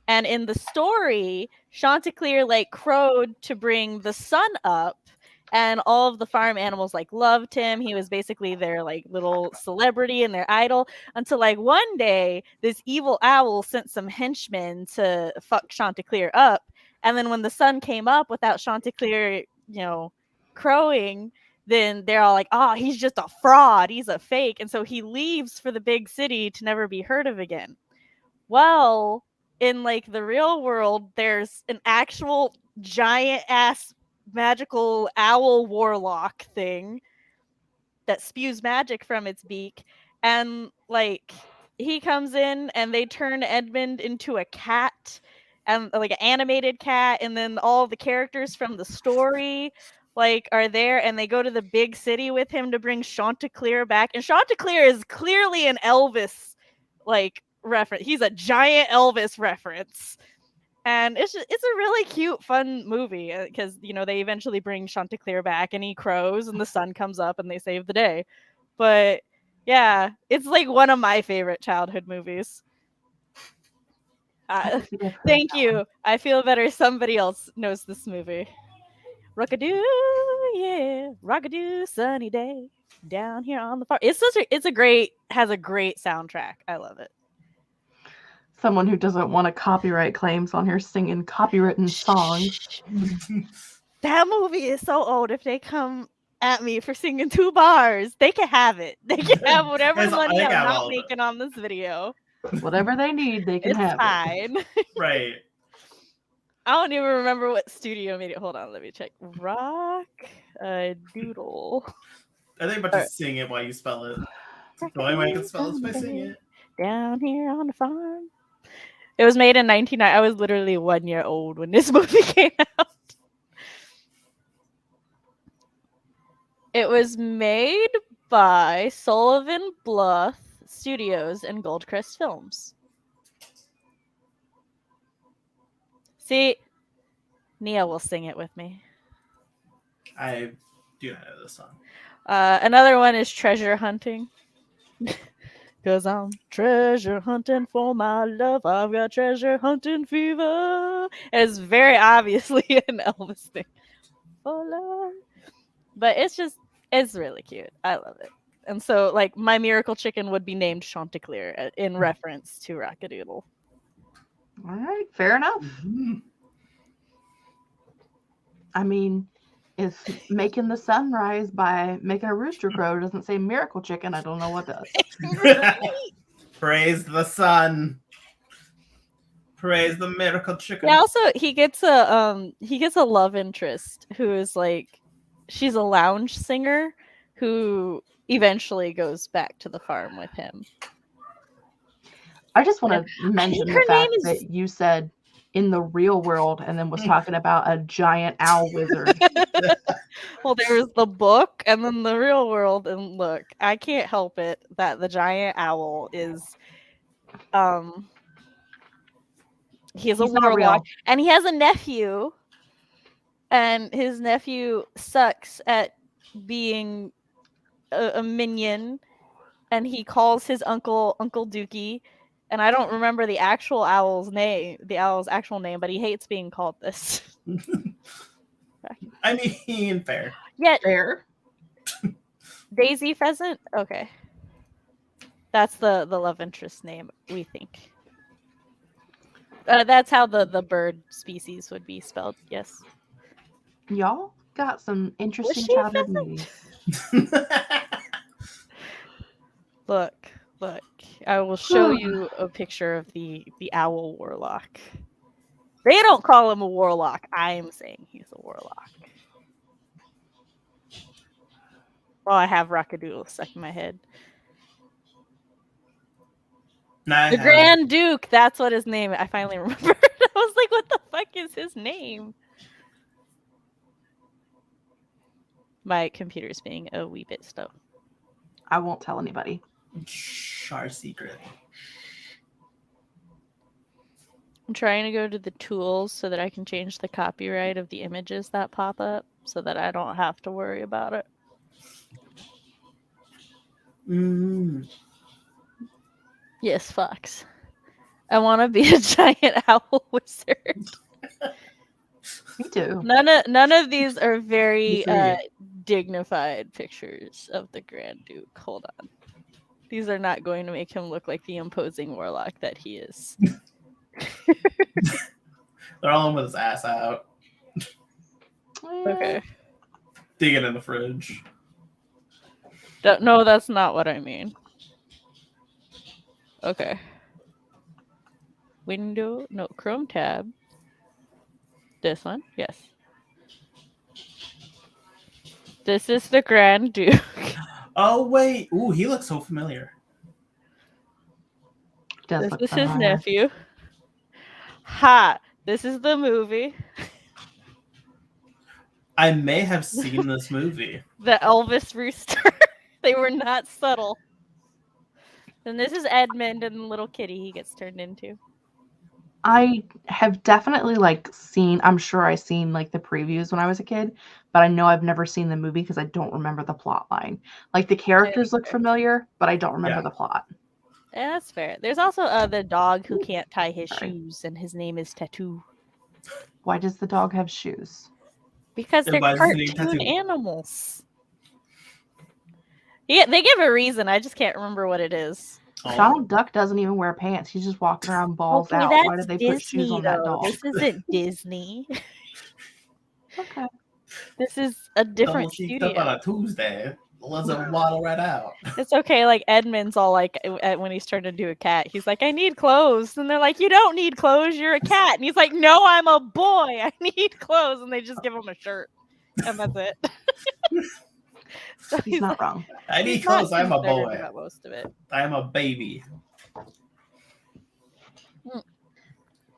And in the story, Chanticleer like crowed to bring the sun up, and all of the farm animals like loved him. He was basically their like little celebrity and their idol, until like one day this evil owl sent some henchmen to fuck Chanticleer up. And then when the sun came up without Chanticleer, crowing, then they're all like, oh, he's just a fraud, he's a fake. And so he leaves for the big city to never be heard of again. Well, in like the real world, there's an actual giant ass magical owl warlock thing that spews magic from its beak, and like he comes in and they turn Edmund into a cat, and like an animated cat, and then all the characters from the story like are there, and they go to the big city with him to bring Chanticleer back. And Chanticleer is clearly an Elvis like reference. He's a giant Elvis reference. And it's a really cute, fun movie, because they eventually bring Chanticleer back, and he crows, and the sun comes up, and they save the day. But yeah, it's like one of my favorite childhood movies. Thank you. I feel better. Somebody else knows this movie. Rockadoo, yeah, rockadoo, sunny day down here on the farm. Has a great soundtrack. I love it. Someone who doesn't want to copyright claims on here singing copywritten songs. That movie is so old. If they come at me for singing 2 bars, they can have it. They can have whatever money I'm not making on this video. Whatever they need, they can have fine. it. Right. I don't even remember what studio made it. Hold on, let me check. Rock a Doodle. I think I'm about to sing it while you spell it. The only way I can spell it is by singing it. Down here on the farm. It was made in 1990. I was literally 1 year old when this movie came out. It was made by Sullivan Bluth Studios and Goldcrest Films. See, Nia will sing it with me. I do know this song. Another one is Treasure Hunting. Cause I'm treasure hunting for my love. I've got treasure hunting fever. And it's very obviously an Elvis thing. For love. But it's really cute. I love it. And so, like, my miracle chicken would be named Chanticleer in reference to Rockadoodle. All right, fair enough. Mm-hmm. I mean, if making the sun rise by making a rooster crow doesn't say miracle chicken, I don't know what does. Praise the sun. Praise the miracle chicken. Yeah, also he gets a love interest who is like, she's a lounge singer who eventually goes back to the farm with him. I just want to mention the fact that you said in the real world and then was talking about a giant owl wizard. Well, there's the book and then the real world, and look, I can't help it that the giant owl is he's a warlock, and he has a nephew, and his nephew sucks at being a minion, and he calls his uncle Dookie. And I don't remember the owl's actual name, but he hates being called this. I mean, fair. Yeah, fair. Daisy Pheasant? Okay. That's the love interest name, we think. That's how the bird species would be spelled, yes. Y'all got some interesting childhood movies. Look, I will show you a picture of the owl warlock. They don't call him a warlock. I'm saying he's a warlock. Well, I have Rockadoodle stuck in my head. The Grand Duke, that's what his name is. I finally remembered. I was like, what the fuck is his name? My computer's being a wee bit slow. I won't tell anybody. Our secret. I'm trying to go to the tools so that I can change the copyright of the images that pop up. so that I don't have to worry about it. Yes, Fox. I want to be a giant owl wizard. Me too. None of these are very Good for you. dignified pictures of the Grand Duke. Hold on. These are not going to make him look like the imposing warlock that he is. They're all in with his ass out. Okay. Digging in the fridge. No, that's not what I mean. Okay. Window, no, Chrome tab. This one, yes. This is the Grand Duke. Oh, wait. Ooh, he looks so familiar. Does This look is his familiar. nephew. Ha! This is the movie. I may have seen this movie. The Elvis Rooster. They were not subtle. And this is Edmund and the little kitty he gets turned into. I have definitely seen, I'm sure I seen the previews when I was a kid, but I know I've never seen the movie because I don't remember the plot line. The characters look familiar, but I don't remember the plot. Yeah, that's fair. There's also the dog who can't tie his Sorry. shoes, and his name is Tattoo. Why does the dog have shoes? Because they're why does he need cartoon Tattoo? animals. Yeah, they give a reason. I just can't remember what it is. Oh. Donald Duck doesn't even wear pants. He's just walking around balls out. Why did they put shoes on that dog? This isn't Disney. Okay. This is a different Double cheeked studio. up on a Tuesday. Let's waddle right out. It's okay. Edmund's all when he's turned into a cat, he's like, I need clothes. And they're like, you don't need clothes. You're a cat. And he's like, no, I'm a boy. I need clothes. And they just give him a shirt. And that's it. So He's not wrong. I need clothes. I'm a boy. About most of it. I am a baby.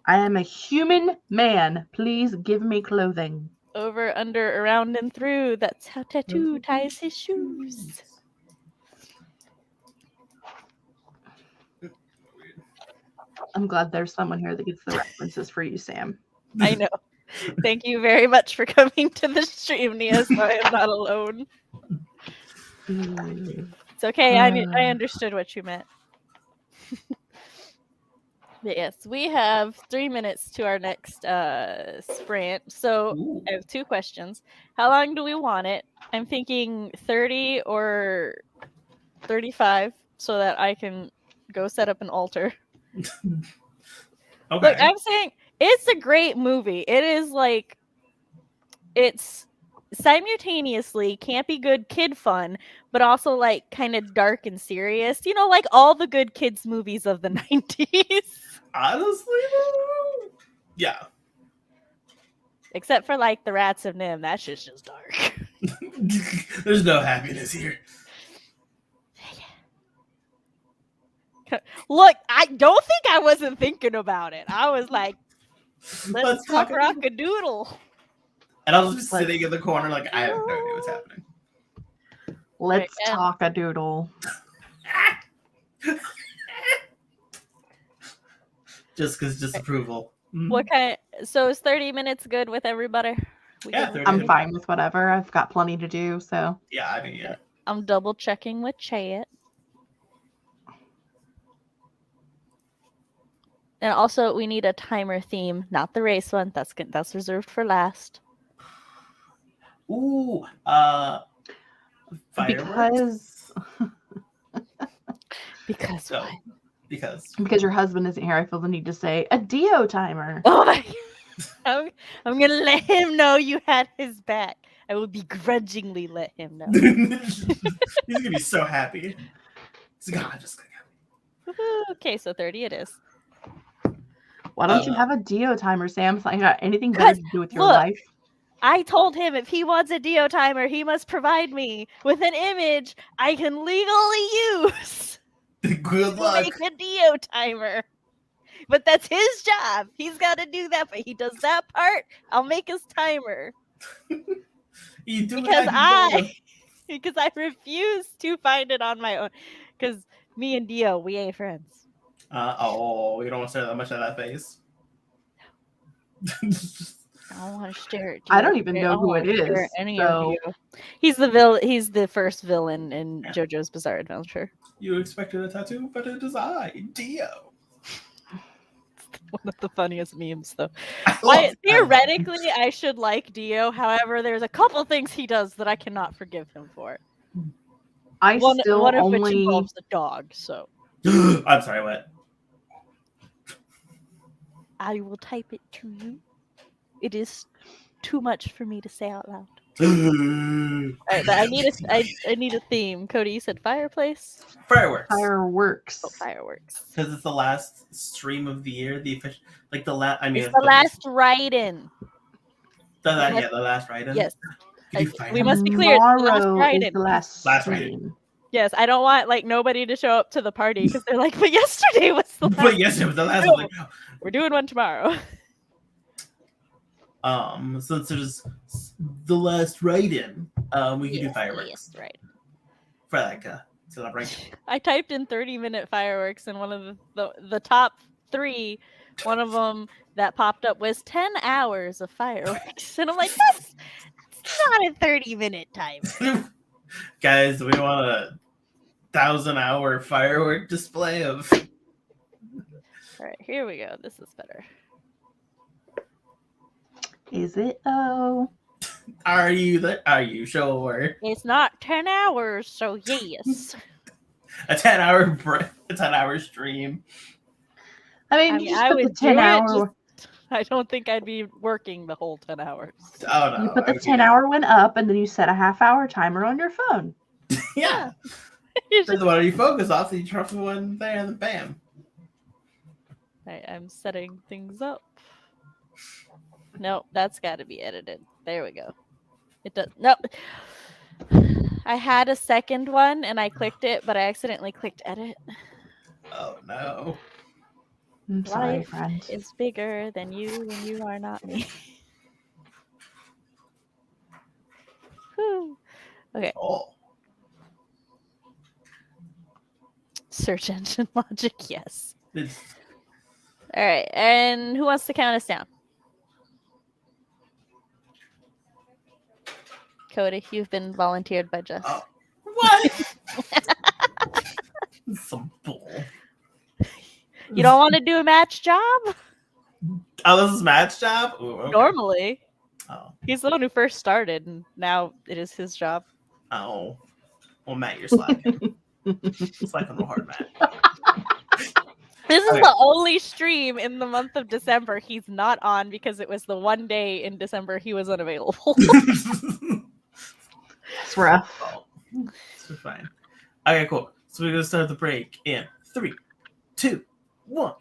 I am a human man. Please give me clothing. Over, under, around, and through. That's how Tattoo ties his shoes. I'm glad there's someone here that gets the references for you, Sam. I know. Thank you very much for coming to the stream, Nia, so I am not alone. It's okay. I understood what you meant. But yes, we have 3 minutes to our next sprint. So Ooh. I have 2 questions. How long do we want it? I'm thinking 30 or 35 so that I can go set up an altar. Okay. Look, I'm saying it's a great movie. It is it's simultaneously campy, good kid fun, but also kind of dark and serious. All the good kids movies of the 90s. Honestly, yeah. Except for the Rats of Nim. That shit's just dark. There's no happiness here. Look, I don't think I wasn't thinking about it. I was like, let's talk rock-a-doodle. And I was just sitting in the corner I have no idea what's happening. Let's talk a doodle. Just because disapproval. What kind? So is 30 minutes good with everybody? Yeah, 30 I'm minutes. fine with whatever. I've got plenty to do, so. Yeah, I mean, yeah. I'm double checking with chat. And also, we need a timer theme, not the race one. That's reserved for last. Ooh, Because fireworks? What? Because your husband isn't here, I feel the need to say a Dio timer. Oh my God. I'm gonna let him know you had his back. I will begrudgingly let him know. He's gonna be so happy. He's like, just Okay, so 30 it is. Why don't you have a Dio timer, Sam? It's got anything better to do with your life. I told him if he wants a Dio timer, he must provide me with an image I can legally use. Good luck. Make a Dio timer. But that's his job. He's got to do that, but he does that part. I'll make his timer. Because I refuse to find it on my own. Because me and Dio, we ain't friends. You don't want to say that much of that face. I want to stare at I Dio. don't even know who it Stare is. at any So of you. He's the He's the first villain in JoJo's Bizarre Adventure. You expected a tattoo, but it is I, Dio. One of the funniest memes, though. I Theoretically, I should like Dio. However, there's a couple things he does that I cannot forgive him for. I One still of which only involves the dog. So I'm sorry, what? I will type it to you. It is too much for me to say out loud. All right, I need a theme. Cody, you said fireplace. Fireworks. fireworks. Oh, fireworks. Because it's the last stream of the year. The official, like the last. I mean, It's the last write-in. The last write-in. Yes. You do We must be clear. It's the last Tomorrow is write-in. the last write-in. stream. Yes, I don't want like nobody to show up to the party because they're like, but yesterday was the last. But yes, it was the last. No, One. Like, we're doing one tomorrow. Since there's the last write-in, we can do fireworks. Yes, right. For like a celebration. I typed in 30-minute fireworks, and one of the top 3, one of them that popped up was 10 hours of fireworks, and I'm like, that's not a 30-minute time. Guys, we want a 1,000-hour firework display of. All right, here we go. This is better. Is it? Oh, Are you sure? It's not 10 hours, so yes. A 10-hour stream. I mean, you just I put the would do 10-hour. I don't think I'd be working the whole 10 hours. Oh no! You put the 10-hour one up, and then you set a half-hour timer on your phone. Yeah. It's Then the one you focus off, so you turn off the one there, and then bam. I'm setting things up. Nope, that's got to be edited. There we go. It does. Nope. I had a second one and I clicked it, but I accidentally clicked edit. Oh no! I'm sorry, Life friend. is bigger than you when you are not me. Whew. Okay. Oh. Search engine logic, yes. It's... All right, and who wants to count us down? Cody, you've been volunteered by Jess. Oh. What? Some bull. You don't want to do a match job? Oh, this is Matt's job? Ooh, okay. Normally. Oh. He's the one who first started, and now it is his job. Oh. Well, Matt, you're slacking. Slacking real hard, Matt. This is Okay. the only stream in the month of December he's not on because it was the one day in December he was unavailable. It's rough. Oh, it's fine. Okay, cool. So we're gonna start the break in 3, 2, 1.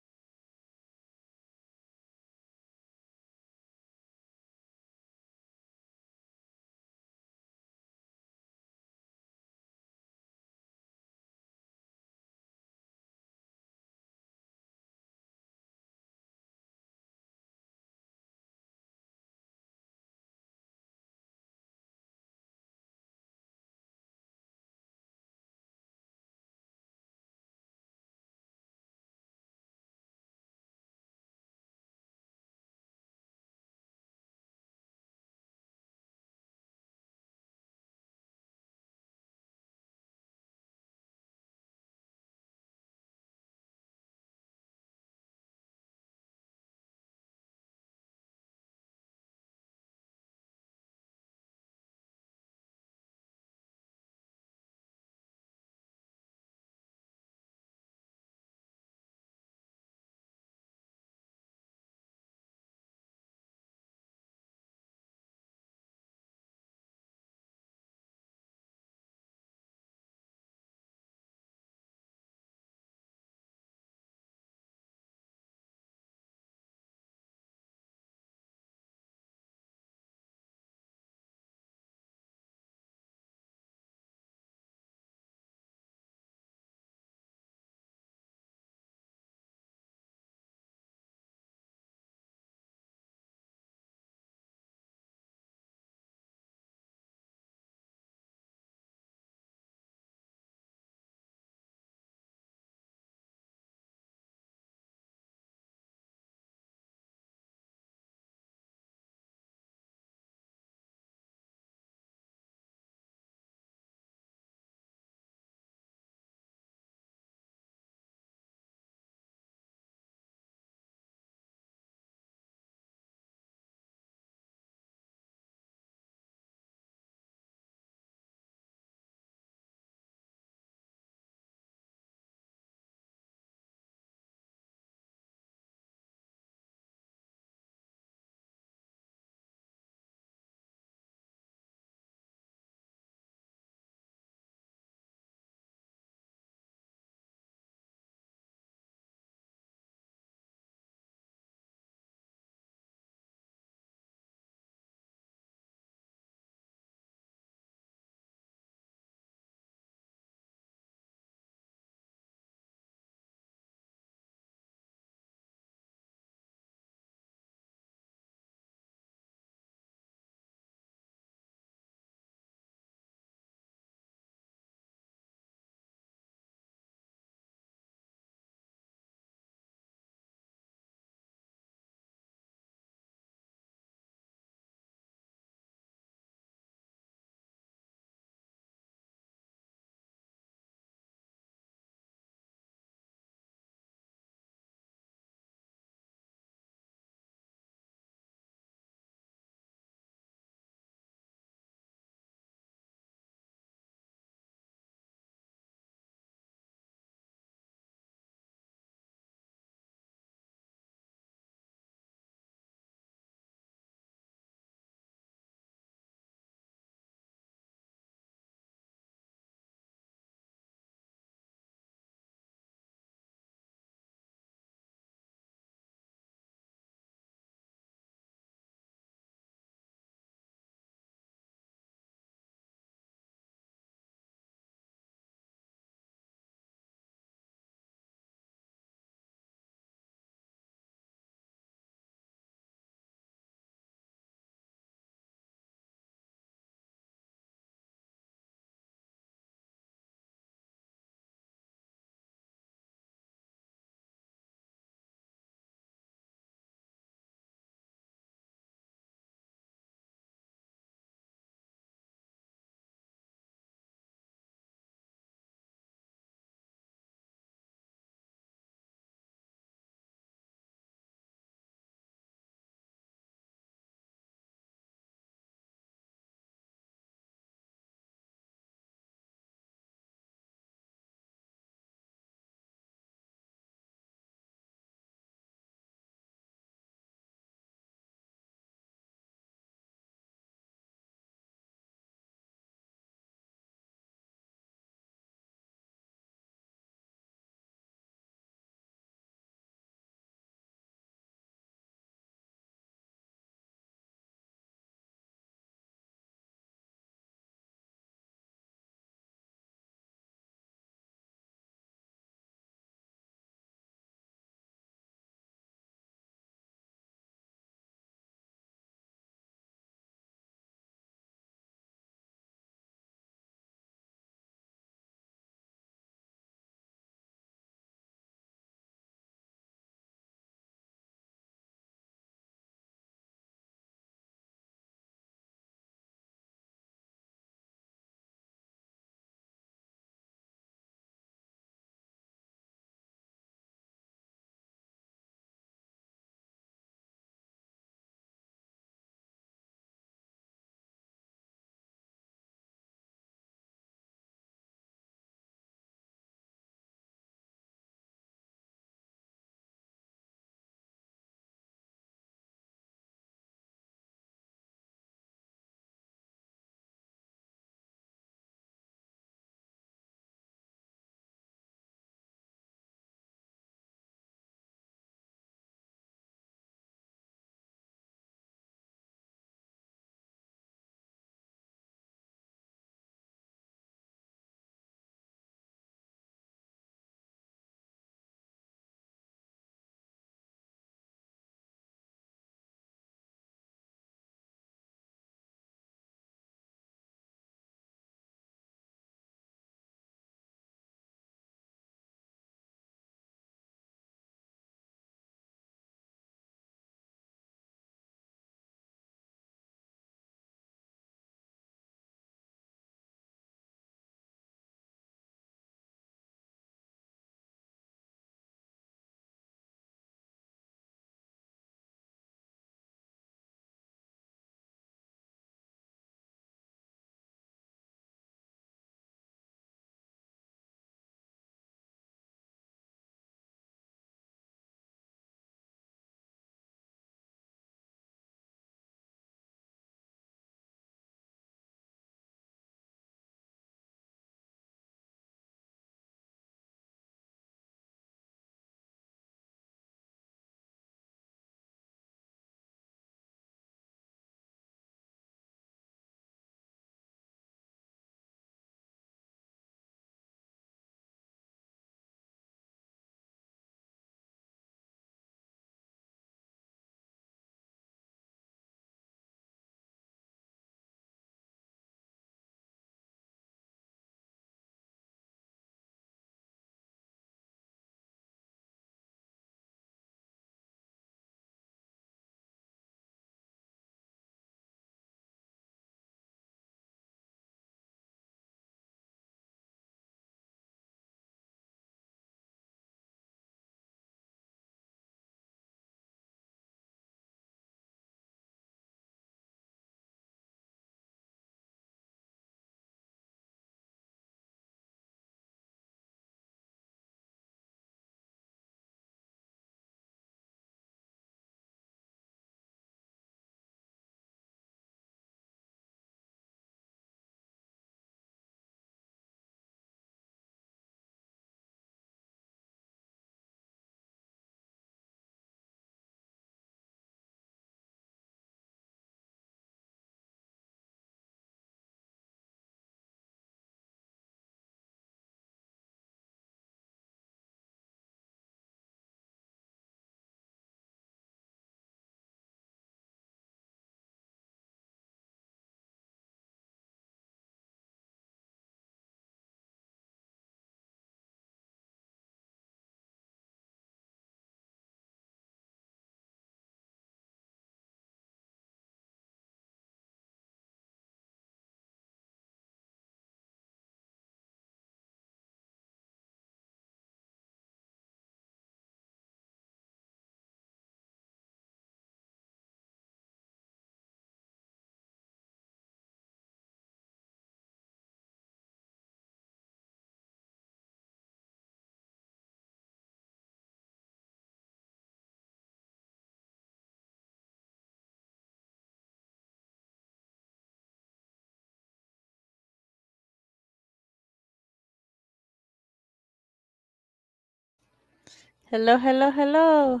Hello, hello, hello.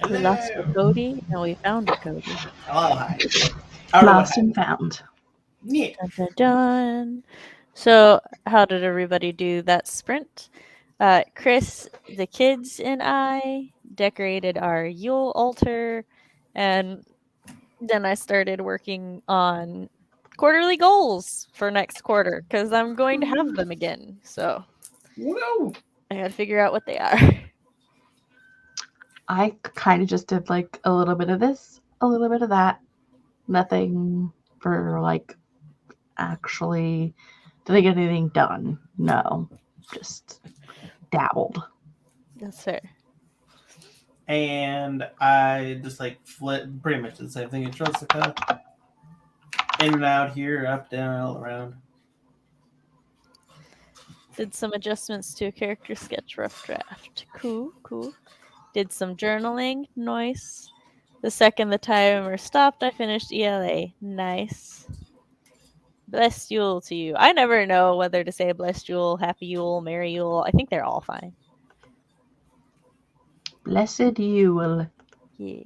We Hello. lost a Cody and we found a Cody. Oh, hi. I don't know what Lost and happened. found. Yeah. Dun, dun, dun. So, how did everybody do that sprint? Chris, the kids, and I decorated our Yule altar, and then I started working on quarterly goals for next quarter because I'm going to have them again. So, Whoa. I got to figure out what they are. I kind of just did like a little bit of this, a little bit of that. Nothing for like actually, did I get anything done? No, just dabbled. That's fair. And I just like flip pretty much the same thing as Jessica. In and out here, up, down, all around. Did some adjustments to a character sketch rough draft. Cool, cool. Did some journaling. Nice. The second the timer stopped, I finished ELA. Nice. Blessed Yule to you. I never know whether to say blessed Yule, happy Yule, merry Yule. I think they're all fine. Blessed Yule. Yeah.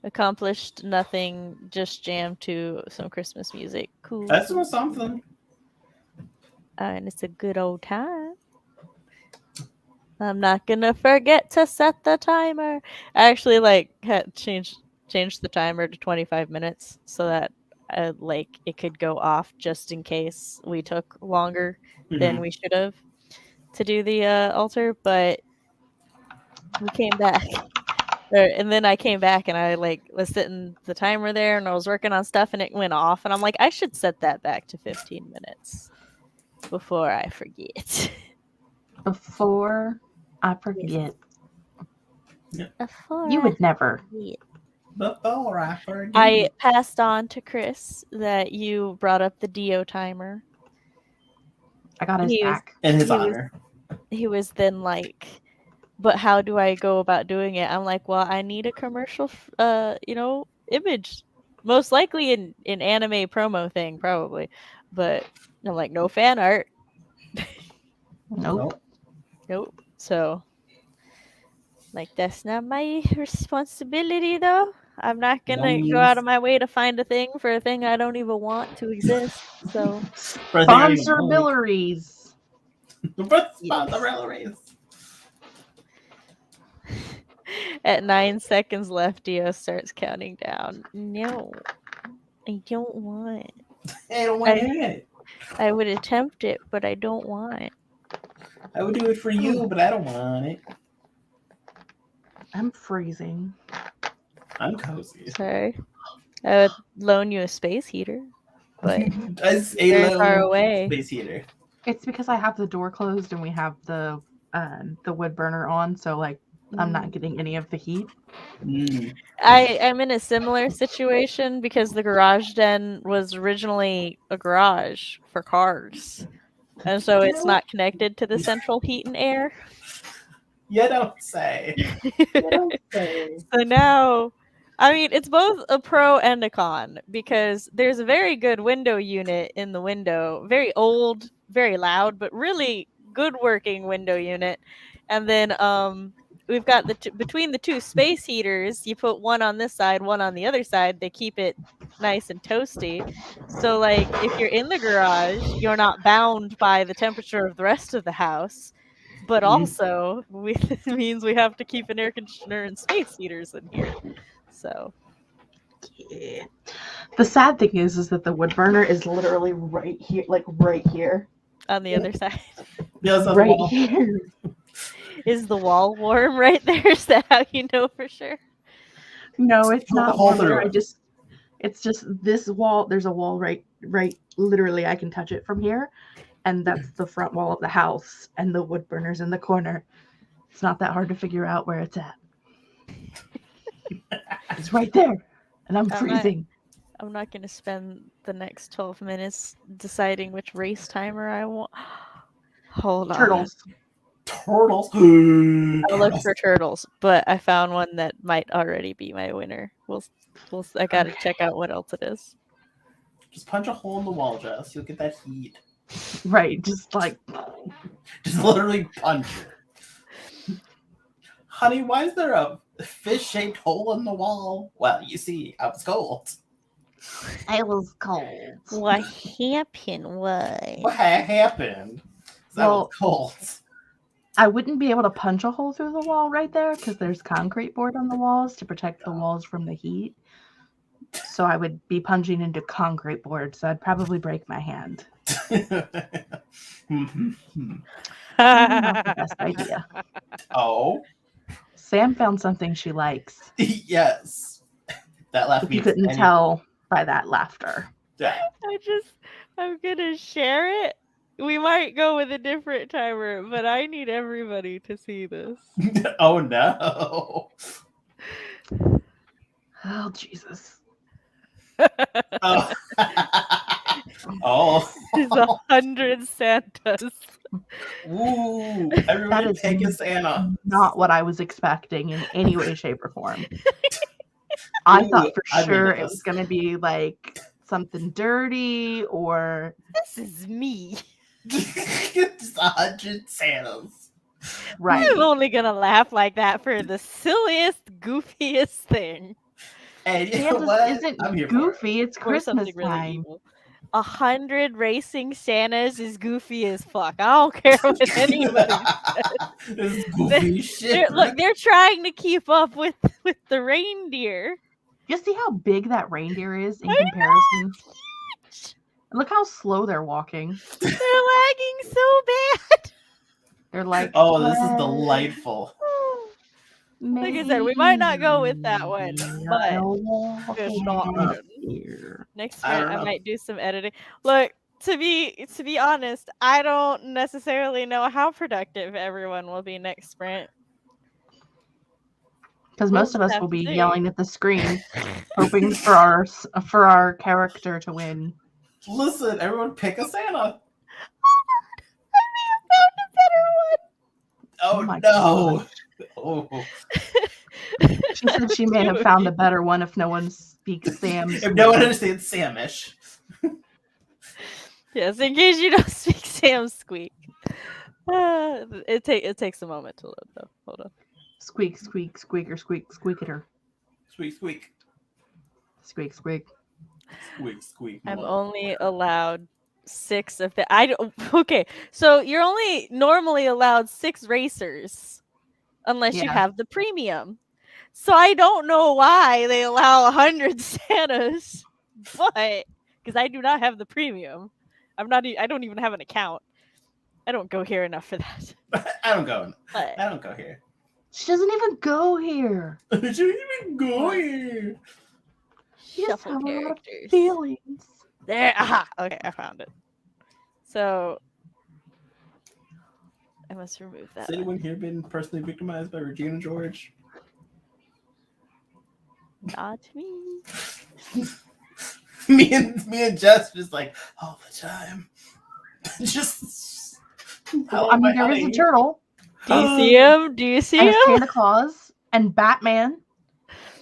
Accomplished nothing, just jammed to some Christmas music. Cool. That's something. And it's a good old time. I'm not gonna forget to set the timer. I actually like had changed the timer to 25 minutes so that like it could go off just in case we took longer than we should have to do the altar, but we came back. And then I came back and I like was setting the timer there and I was working on stuff and it went off and I'm like I should set that back to 15 minutes before I forget. Before I forget. Before You would never. Before I forget. I passed on to Chris that you brought up the Dio timer. I got his back. In his honor. He was then like, but how do I go about doing it? I'm like, well, I need a commercial, image. Most likely in anime promo thing, probably. But I'm like, no fan art. Nope. So, like, that's not my responsibility, though. I'm not gonna go out of my way to find a thing for a thing I don't even want to exist. So, Sponsor-bilities. Sponsor-bilities. At 9 seconds left, Dio starts counting down. No, I don't want. I don't want it. I would attempt it, but I don't want it. I would do it for you, but I don't want it. I'm freezing. I'm cozy. Sorry. I would loan you a space heater, but very far away. Space heater. It's because I have the door closed and we have the wood burner on, so like I'm not getting any of the heat. I am in a similar situation because the garage den was originally a garage for cars. And so it's not connected to the central heat and air. You don't say. So now, I mean, it's both a pro and a con because there's a very good window unit in the window. Very old, very loud, but really good working window unit. And then we've got between the two space heaters, you put one on this side, one on the other side. They keep it nice and toasty. So like if you're in the garage, you're not bound by the temperature of the rest of the house. But also, this means we have to keep an air conditioner and space heaters in here. So, yeah. The sad thing is that the wood burner is literally right here, like right here. On the other side. Yes, right here. Is the wall warm right there? Is that how you know for sure? No, it's not warm there. It's just this wall. There's a wall right. Literally, I can touch it from here. And that's the front wall of the house, and the wood burner's in the corner. It's not that hard to figure out where it's at. It's right there, and I'm freezing. I'm not going to spend the next 12 minutes deciding which race timer I want. Hold Turtles. on. Turtles. I looked for turtles, but I found one that might already be my winner. I got to check out what else it is. Just punch a hole in the wall, Jess. You'll get that heat. Right, just like just literally punch it. Honey, why is there a fish-shaped hole in the wall? Well, you see, I was cold. I was cold. What happened was... What happened? I was Well, cold. I wouldn't be able to punch a hole through the wall right there because there's concrete board on the walls to protect the walls from the heat. So I would be punching into concrete board, so I'd probably break my hand. Not the best idea. Oh, Sam found something she likes. yes. That laugh If you means couldn't anything. tell by that laughter. Yeah. I'm gonna share it. We might go with a different timer, but I need everybody to see this. Oh no. Oh, Jesus. Oh. Oh. There's 100 Santas. Ooh. That Everybody is pick a Santa. not what I was expecting in any way, shape, or form. I thought for I'm into sure it this. was going to be like something dirty or... This is me. Just 100 Santas. Right. I'm only gonna laugh like that for the silliest, goofiest thing. And you know Santa's what? isn't I'm here for it. goofy. It's Or Christmas something really time. evil. 100 racing Santas is goofy as fuck. I don't care what anybody says. This is goofy shit. Look, they're trying to keep up with the reindeer. You see how big that reindeer is in comparison? Look how slow they're walking. They're lagging so bad. They're like, Oh, this is delightful. Like I said, we might not go with that one, but it's not good. here. Next I sprint, don't I know. might do some editing. Look, to be honest, I don't necessarily know how productive everyone will be next sprint. Because We'll most of just us have will to be see. yelling at the screen, hoping for our character to win. Listen, everyone pick a Santa. Oh Oh my no. Oh. She said she may have found a better one if no one speaks Sam's. If no one understands Samish. Yes, in case you don't speak Sam squeak. It takes a moment to load though. Hold on. Squeak, squeak, squeaker, squeak, squeak at her. Squeak, squeak. Squeak, squeak. Squeak, squeak. I'm mother- only allowed 6 of the. Okay, so you're only normally allowed 6 racers, unless you Yeah. have the premium. So I don't know why they allow 100 Santas, but because I do not have the premium, I don't even have an account. I don't go here enough for that. I don't go. But I don't go here. She doesn't even go here. Did you even go here? She just shuffle have a lot of characters. feelings. There. Aha. Okay, I found it. So I must remove that. Has anyone here been personally victimized by Regina George? Not me. me and Jess just like all the time. just. Well, I mean, there is a turtle Do you see him? Do you see and him? a Santa Claus and Batman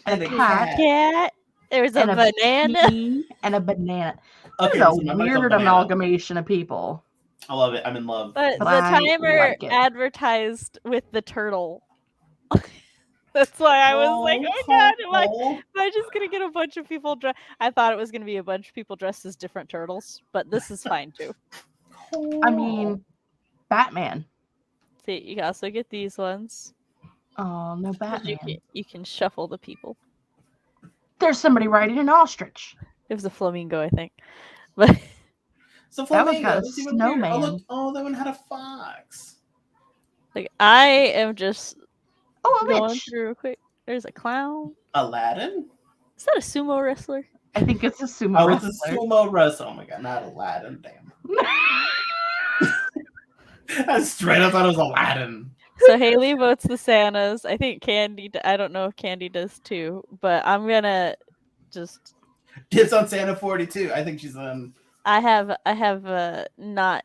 And a cat. Cat. There's a and a banana. bee and a banana. Okay, It's a listen, I'm gonna go weird banana. amalgamation of people. I love it. I'm in love. But But the I timer like it. advertised with the turtle. That's why I was like, oh god, am I just gonna get a bunch of people dressed? I thought it was gonna be a bunch of people dressed as different turtles, but this is fine too. I mean, Batman. See, you can also get these ones. Oh, no Batman. You can shuffle the people. There's somebody riding an ostrich. It was a flamingo, I think. But So That one flamingo, got a that's even weird. Oh snowman. look! Oh, that one had a fox. like I am just Oh, a going witch. through real quick. There's a clown. Aladdin? Is that a sumo wrestler? I think it's a sumo Oh, it's a wrestler. sumo wrestler. Oh my god, not Aladdin. Damn. I straight up thought it was Aladdin. So Haley votes the Santas. I think Candy. I don't know if Candy does too, but I'm gonna just. Dibs on Santa 42. I think she's on. I have not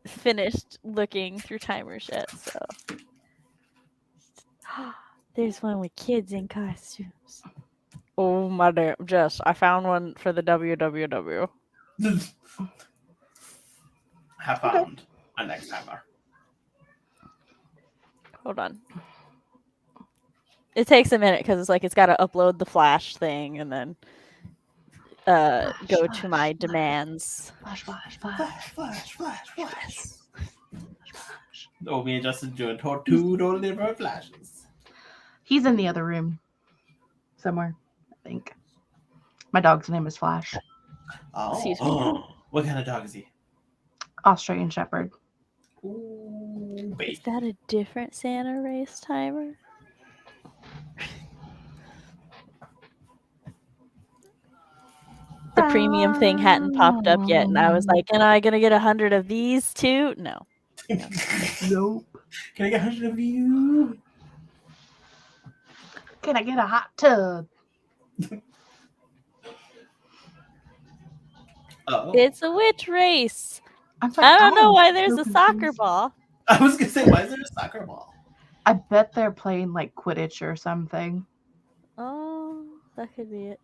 finished looking through timers yet, so. There's one with kids in costumes. Oh my damn, Jess! I found one for the WWW. Have found a next timer. Hold on. It takes a minute because it's like it's got to upload the Flash thing and then go to my demands. Flash. Oh, me and Justin doing two totally different flashes. He's in the other room somewhere, I think. My dog's name is Flash. Oh, what kind of dog is he? Australian Shepherd. Ooh, Is that a different Santa race timer? The premium thing hadn't popped up yet, and I was like, "Am I gonna get 100 of these too?" No. Nope. Can I get 100 of you? Can I get a hot tub? Oh. It's a witch race. I'm I don't know why so there's a soccer confused. ball. I was gonna say, why is there a soccer ball? I bet they're playing like Quidditch or something. Oh, that could be it.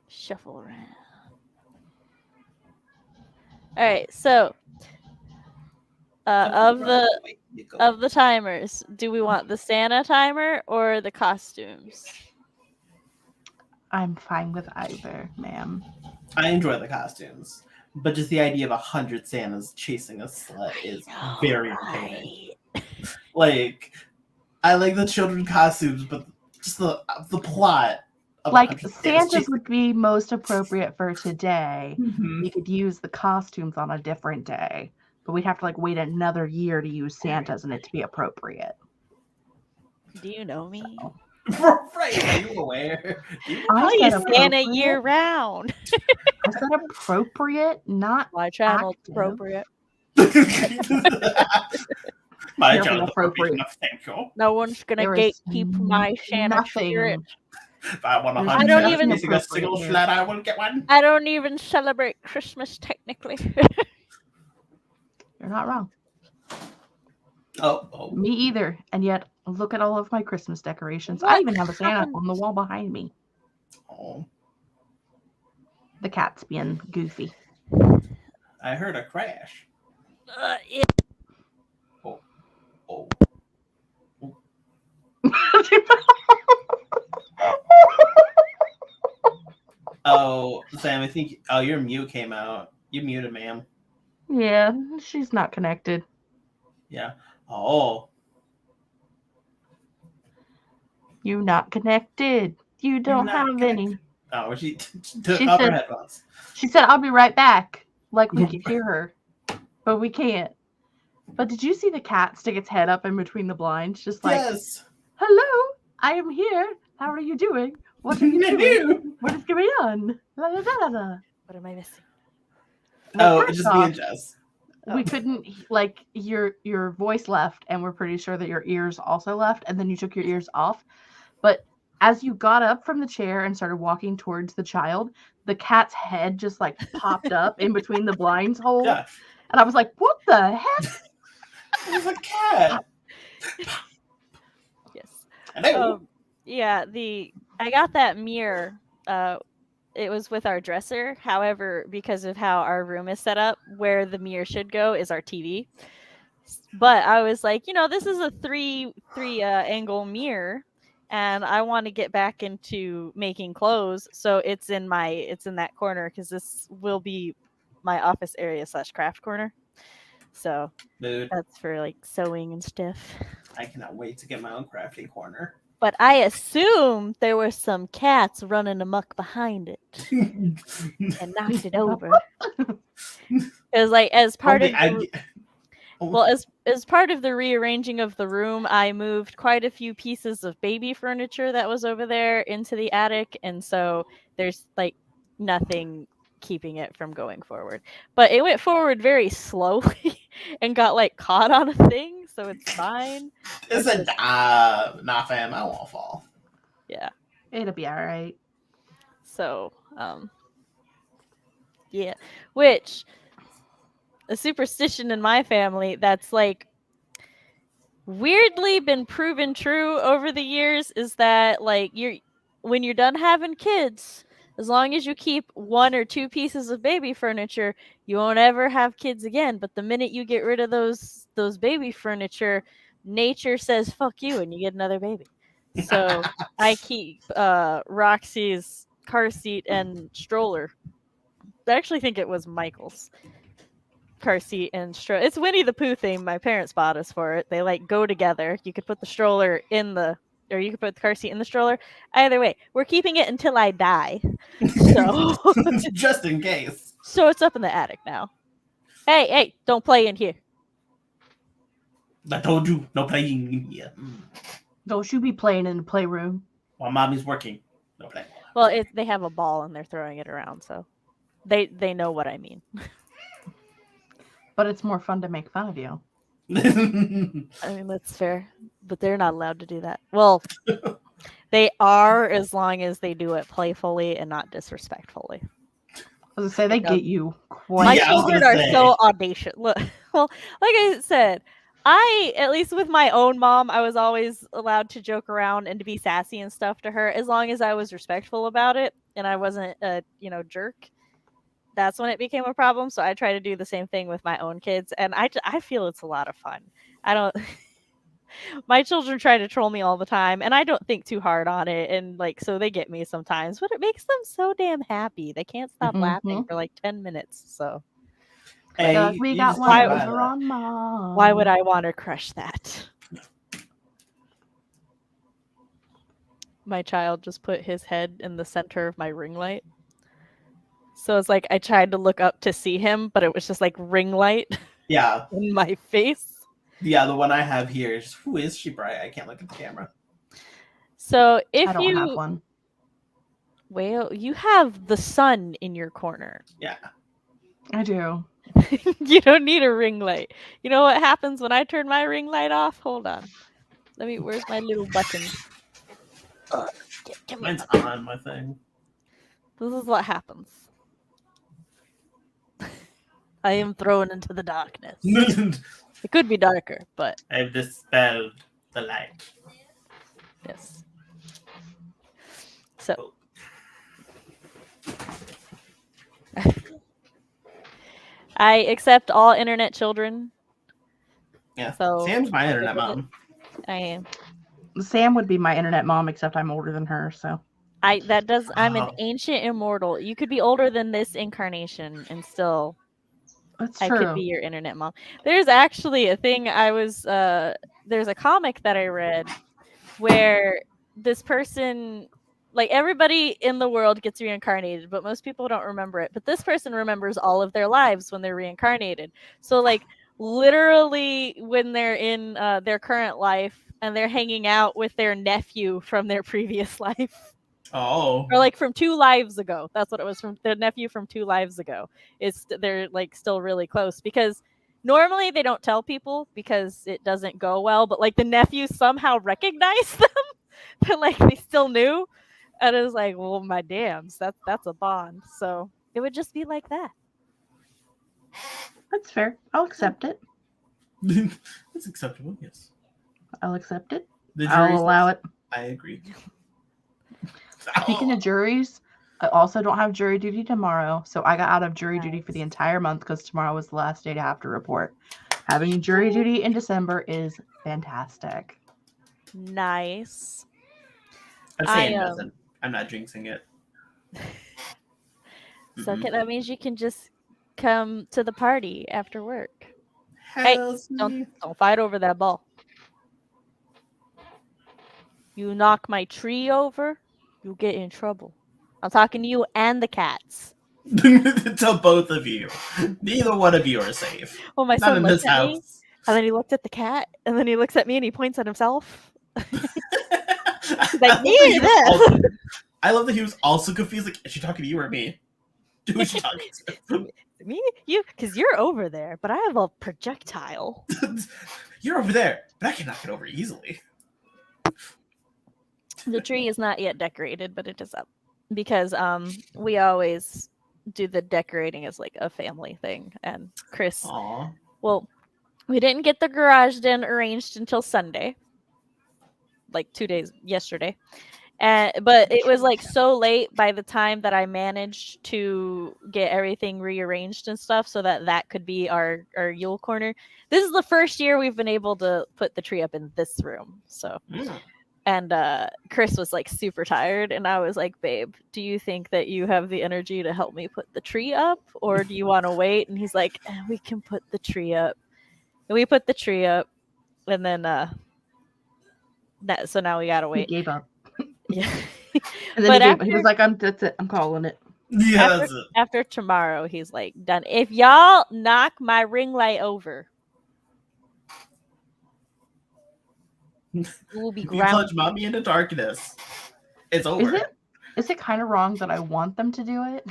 Shuffle around. All right, so of the timers, do we want the Santa timer or the costumes? I'm fine with either, ma'am. I enjoy the costumes, but just the idea of 100 Santas chasing a slut is very entertaining. Like, I like the children costumes, but just the plot. Like, Santa's would be most appropriate for today. Mm-hmm. We could use the costumes on a different day, but we'd have to like wait another year to use Santa's and it to be appropriate. Do you know me? So. Right, are you aware? I use Santa year round. I said appropriate, not my channel's appropriate. My channel's appropriate enough, thank you. No one's gonna gatekeep my Santa spirit. If I want I don't even a single flat, I will get one. I don't even celebrate Christmas technically. You're not wrong. Oh. Me either. And yet, look at all of my Christmas decorations. I even have a Santa on the wall behind me. Oh. The cat's being goofy. I heard a crash. Yeah. Oh. Oh, Sam, I think. Oh, your mute came out. You muted, ma'am. Yeah, she's not connected. Yeah. Oh. You not connected. You don't have any. Oh, she took off her headphones. She said, "I'll be right back." Like we could hear her, but we can't. But did you see the cat stick its head up in between the blinds, just like, yes. "Hello, I am here. How are you doing? What are you doing? What is going on? La, la, la, la. What am I missing? Well, it's just me and Jess. We couldn't, like, your voice left, and we're pretty sure that your ears also left, and then you took your ears off. But as you got up from the chair and started walking towards the child, the cat's head just like popped up in between the blinds hole. Yeah. And I was like, what the heck? It's a cat. Yes. Hello. Yeah, I got that mirror. It was with our dresser. However, because of how our room is set up, where the mirror should go is our TV. But I was like, this is a three angle mirror, and I want to get back into making clothes, so it's in that corner because this will be my office area / craft corner. So that's for like sewing and stuff. I cannot wait to get my own crafting corner. But I assume there were some cats running amok behind it and knocked it over. It was like as part of as part of the rearranging of the room, I moved quite a few pieces of baby furniture that was over there into the attic, and so there's like nothing keeping it from going forward. But it went forward very slowly and got like caught on a thing, so it's fine. It said, nah, fam, I won't fall. Yeah. It'll be all right. So, yeah. Which, a superstition in my family that's like weirdly been proven true over the years is that like when you're done having kids, as long as you keep 1 or 2 pieces of baby furniture, you won't ever have kids again. But the minute you get rid of those baby furniture, nature says fuck you and you get another baby. So I keep Roxy's car seat and stroller. I actually think it was Michael's car seat and stroller. It's Winnie the Pooh theme. My parents bought us for it. They like go together. You could put the stroller in the, or you could put the car seat in the stroller. Either way, we're keeping it until I die. So just in case. So it's up in the attic now. Hey, don't play in here. I told you, no playing in here. Don't you be playing in the playroom. While mommy's working, no playing. Well, they have a ball and they're throwing it around, so they know what I mean. But it's more fun to make fun of you. I mean, that's fair, but they're not allowed to do that. Well, they are, as long as they do it playfully and not disrespectfully. I was gonna say they get you quite. My children are so audacious. Look, well, like I said, at least with my own mom, I was always allowed to joke around and to be sassy and stuff to her, as long as I was respectful about it and I wasn't a jerk. That's when it became a problem. So I try to do the same thing with my own kids, and I feel it's a lot of fun. I don't. My children try to troll me all the time, and I don't think too hard on it, and so they get me sometimes, but it makes them so damn happy. They can't stop laughing for 10 minutes. So hey, we got one over on Mom. Why would I want to crush that? My child just put his head in the center of my ring light. So it's like I tried to look up to see him, but it was just like ring light. Yeah. In my face. Yeah, the one I have here is, who is she, Brian? I can't look at the camera. So if I don't have one. Well, you have the sun in your corner. Yeah. I do. You don't need a ring light. You know what happens when I turn my ring light off? Hold on. Where's my little button? Mine's on my thing. This is what happens. I am thrown into the darkness. It could be darker, but I have dispelled the light. Yes. So I accept all internet children. Yeah. So Sam's my internet mom. I am. Sam would be my internet mom, except I'm older than her, so I'm an ancient immortal. You could be older than this incarnation and still That's true. I could be your internet mom. There's actually a thing there's a comic that I read where this person, everybody in the world gets reincarnated, but most people don't remember it. But this person remembers all of their lives when they're reincarnated. So literally when they're in their current life and they're hanging out with their nephew from their previous life. Oh. Or from 2 lives ago. That's what it was, from the nephew from 2 lives ago. They're still really close, because normally they don't tell people because it doesn't go well, but the nephew somehow recognized them. That they still knew. And it was well, my dams, that's a bond. So it would just be like that. That's fair. I'll accept it. It's acceptable, yes. I'll accept it. I'll allow it. I agree. Speaking of juries, I also don't have jury duty tomorrow, so I got out of jury duty for the entire month because tomorrow was the last day to have to report. Having jury duty in December is fantastic. Nice. I'm saying it doesn't. I'm not jinxing it. So that means you can just come to the party after work. Hey, don't fight over that ball. You knock my tree over, you'll get in trouble. I'm talking to you and the cats. To both of you. Neither one of you are safe. Oh, my son looked at me, and then he looked at the cat, and then he looks at me and he points at himself. He's like, I love that he was also confused. Is she talking to you or me? Who is she talking to? Me? You? Because you're over there, but I have a projectile. You're over there, but I can knock it over easily. The tree is not yet decorated, but it is up. Because we always do the decorating as a family thing. And Chris, well, we didn't get the garage den arranged until Sunday. 2 days, yesterday. But it was so late by the time that I managed to get everything rearranged and stuff so that could be our Yule corner. This is the first year we've been able to put the tree up in this room. So And Chris was like super tired, and I was like, babe, do you think that you have the energy to help me put the tree up, or do you want to wait? And he's like, we can put the tree up. And we put the tree up, and then so now we gotta wait. He gave up. Yeah. And then he was like, that's it. I'm calling it. Yeah, after tomorrow, he's like, done. If y'all knock my ring light over, you will be you grounded. plunge mommy into darkness. It's over. Is it kind of wrong that I want them to do it?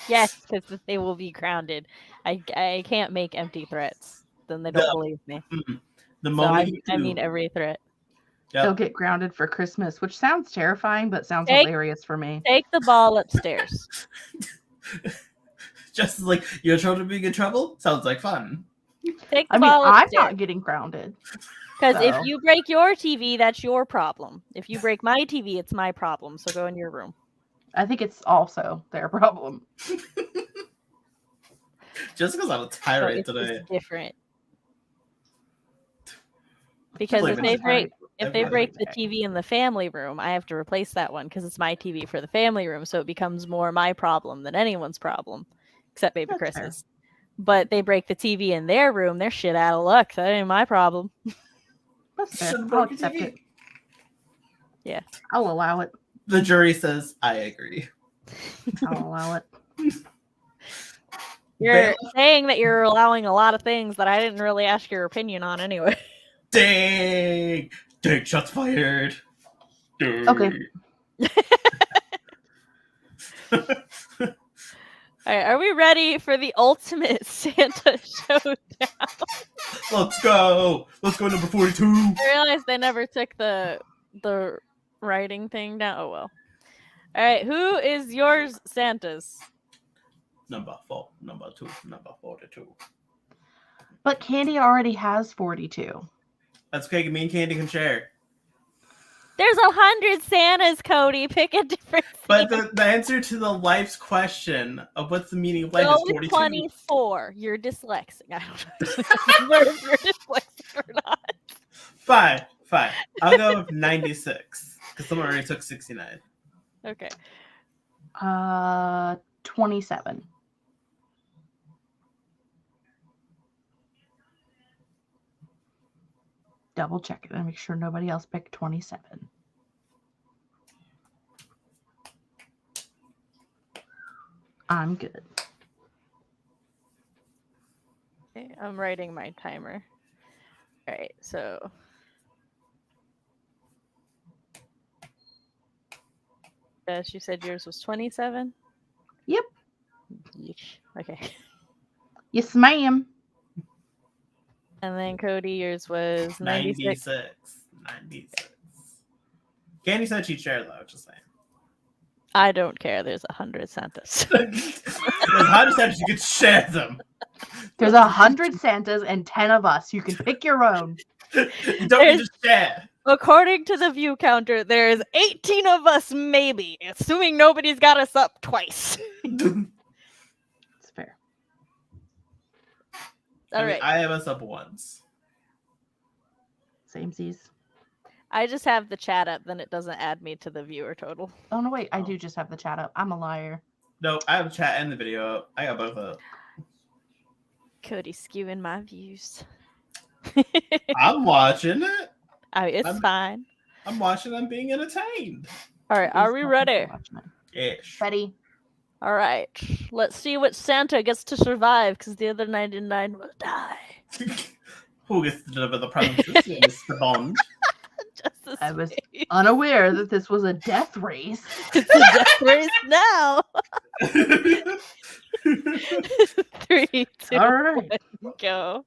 Yes, because they will be grounded. I can't make empty threats. Then they don't believe me. The moment I mean every threat. Yep. They'll get grounded for Christmas, which sounds terrifying, but sounds hilarious for me. Take the ball upstairs. Just like your children being in trouble sounds like fun. Take the ball upstairs. I'm not getting grounded. Because if you break your TV, that's your problem. If you break my TV, it's my problem. So go in your room. I think it's also their problem. Just because I'm a tirade today. It's different. Because if they break the TV in the family room, I have to replace that one because it's my TV for the family room. So it becomes more my problem than anyone's problem, except maybe Chris's. But they break the TV in their room, they're shit out of luck. That ain't my problem. That's fair. I'll accept it. Yeah. I'll allow it. The jury says, I agree. I'll allow it. You're saying that you're allowing a lot of things that I didn't really ask your opinion on anyway. Dang! Dang, shots fired. Dang. Okay. All right, are we ready for the ultimate Santa showdown? Let's go! Let's go, number 42! I realized they never took the writing thing down. Oh, well. All right, who is yours, Santa's? Number 4, number 2, number 42. But Candy already has 42. That's okay, me and Candy can share. There's 100 Santas, Cody. Pick a different But the answer to the life's question of what's the meaning of life is 42. 24. You're dyslexic. I don't know if you're dyslexic or not. Fine. I'll go with 96 because someone already took 69. Okay. 27. Double check it and make sure nobody else picked 27. I'm good. Okay, I'm writing my timer. All right, so Jess, you said yours was 27? Yep. Okay. Yes, ma'am. And then Cody, yours was 96. 96. Candy said she'd share though, just saying. I don't care. There's 100 Santas. There's 100 Santas, you could share them. There's 100 Santas and 10 of us. You can pick your own. You don't need to share. According to the view counter, there's 18 of us, maybe, assuming nobody's got us up twice. It's fair. All right. I have us up once. Samesies. I just have the chat up, then it doesn't add me to the viewer total. Oh, no, wait. I do just have the chat up. I'm a liar. No, I have the chat and the video up. I got both up. Cody skewing my views. I'm watching it. It's fine. I'm watching. I'm being entertained. All right, are we ready? Ish. Ready. All right, let's see what Santa gets to survive, because the other 99 will die. Who gets to deliver the presents? Mr. Bond. I was unaware that this was a death race. It's a death race now. 3, 2, All right. 1, go.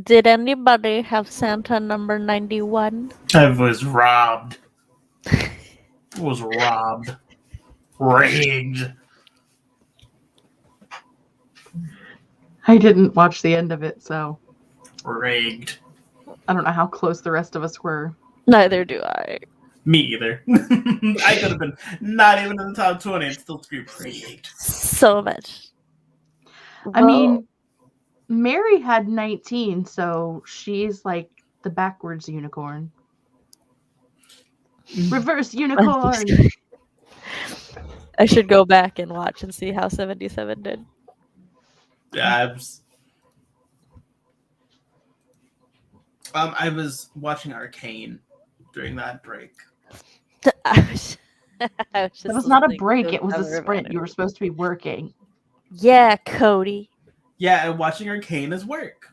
Did anybody have Santa number 91? I was robbed. Rigged. I didn't watch the end of it, so Rigged. I don't know how close the rest of us were. Neither do I. Me either. I could have been not even in the top 20 and still scream rigged. So much. I mean, Mary had 19, so she's like the backwards unicorn. Reverse unicorn. I should go back and watch and see how 77 did. Yeah, I was watching Arcane during that break. It was not a break, it was a sprint. You were supposed to be working. Yeah, Cody. Yeah, and watching Arcane is work.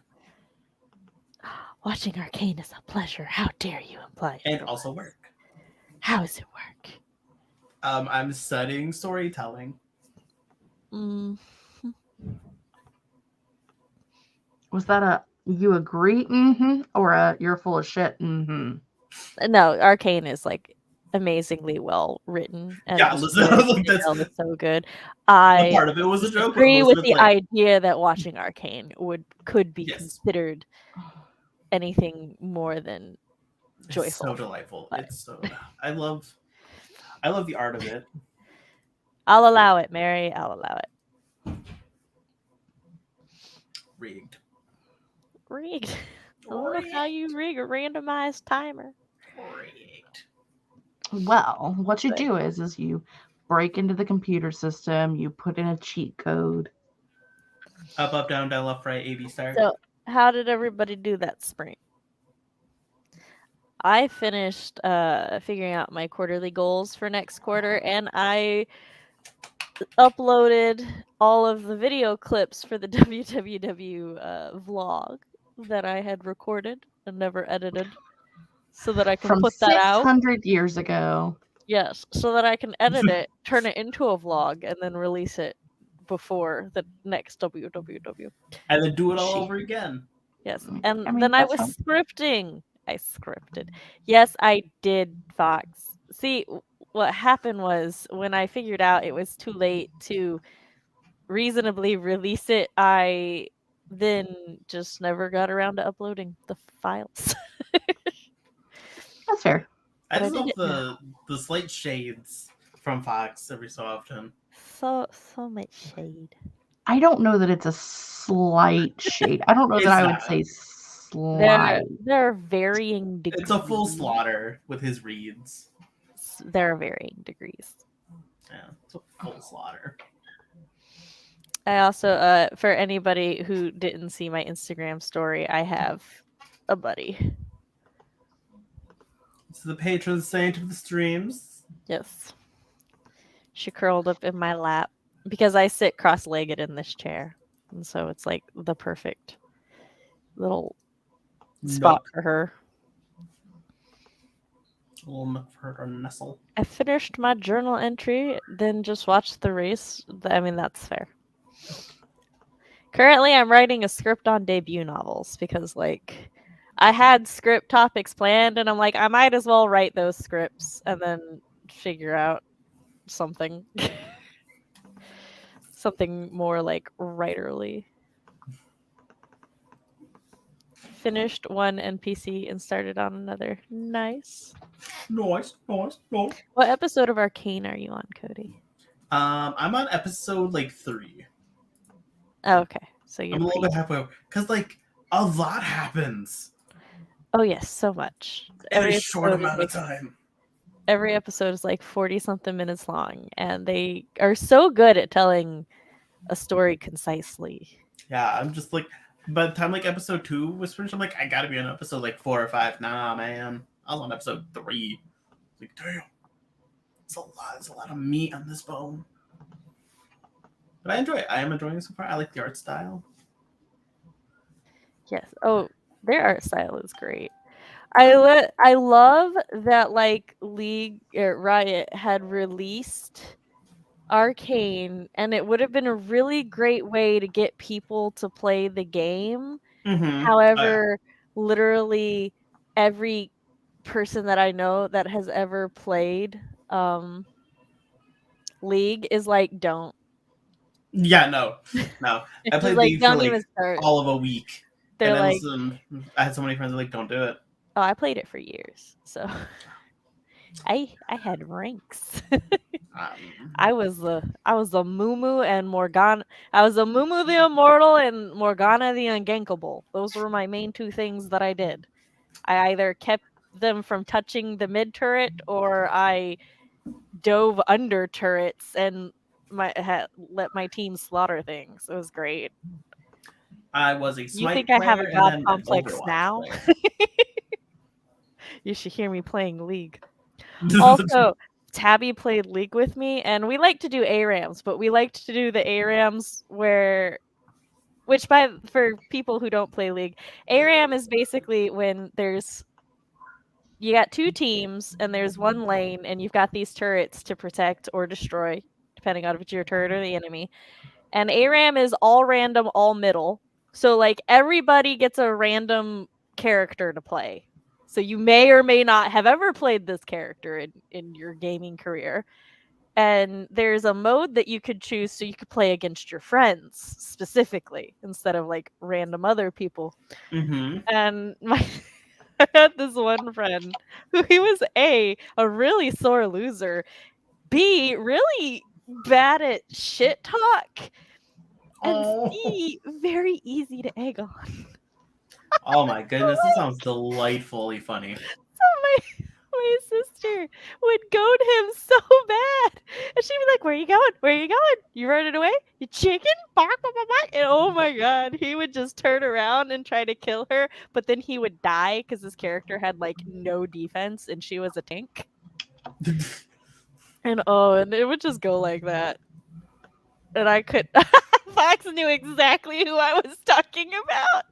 Watching Arcane is a pleasure. How dare you imply it? And also work. How does it work? I'm studying storytelling. Was that a you agree or a you're full of shit? No, Arcane is like amazingly well written. And yeah, listen, that's so good. Part of it was a joke. Agree with the idea that watching Arcane could be considered anything more than joyful. It's so delightful. It's so I love the art of it. I'll allow it, Mary. I'll allow it. Rigged. I love how you rig a randomized timer. Rigged. Well, what you do is you break into the computer system, you put in a cheat code. Up, down, left, right, A, B, start. So, how did everybody do that spring? I finished figuring out my quarterly goals for next quarter, and I uploaded all of the video clips for the WWW vlog that I had recorded and never edited, so that I can From put that out. 600 years ago. Yes, so that I can edit it, turn it into a vlog, and then release it before the next WWW. And then do it all over again. Yes, and then I was scripting. I scripted. Yes, I did, Fox. See, what happened was when I figured out it was too late to reasonably release it, I then just never got around to uploading the files. That's fair. I just love the slight shades from Fox every so often. So much shade. I don't know that it's a slight shade. I don't know that I would say slight. There are varying degrees. It's a full slaughter with his reads. There are varying degrees. Yeah, it's a full slaughter. I also, for anybody who didn't see my Instagram story, I have a buddy. It's the patron saint of the streams. Yes. She curled up in my lap because I sit cross-legged in this chair. And so it's like the perfect little spot for her. A little nook for her to nestle. I finished my journal entry, then just watched the race. I mean, that's fair. Currently, I'm writing a script on debut novels because, like, I had script topics planned, and I'm like, I might as well write those scripts and then figure out something. Something more, like, writerly. Finished one NPC and started on another. Nice. Nice. What episode of Arcane are you on, Cody? I'm on episode, 3. Oh, okay. So you're I'm a little bit halfway over. Because, a lot happens. Oh, yes, so much. In a short amount of time. Every episode is 40-something minutes long, and they are so good at telling a story concisely. Yeah, I'm just by the time episode 2 was finished, I'm I gotta be on episode 4 or 5. Nah, man. I was on episode 3. Damn. It's a lot. There's a lot of meat on this bone. But I enjoy it. I am enjoying it so far. I like the art style. Yes. Oh, their art style is great. I love that League Riot had released Arcane, and it would have been a really great way to get people to play the game Mm-hmm. However, literally every person that I know that has ever played League is like, don't. Yeah, no. It's I just played like, League for don't like even start. all of a week, They're and then like, I had so many friends that like, don't do it. oh, I played it for years, so I had ranks. I was the Mumu and Morgana. I was the Mumu the Immortal and Morgana the Ungankable. Those were my main two things that I did. I either kept them from touching the mid turret, or I dove under turrets and let my team slaughter things. It was great. I was a You think Smite I have a player and god then an complex Overwatch now? player. You should hear me playing League. Also, Tabby played League with me, and we like to do ARAMs, but we liked to do the ARAMs for people who don't play League, ARAM is basically when you got two teams and there's one lane, and you've got these turrets to protect or destroy, depending on if it's your turret or the enemy. And ARAM is all random, all middle. So like everybody gets a random character to play. So you may or may not have ever played this character in your gaming career. And there's a mode that you could choose so you could play against your friends specifically instead of like random other people. Mm-hmm. And I had this one friend who he was a really sore loser, B really bad at shit talk, and C very easy to egg on. Oh my goodness, this sounds delightfully funny. So my sister would goad him so bad, and she'd be like, "Where you going? Where you going? You running away? You chicken?" And oh my god, he would just turn around and try to kill her, but then he would die because his character had like no defense and she was a tank. And it would just go like that. And I could Fox knew exactly who I was talking about.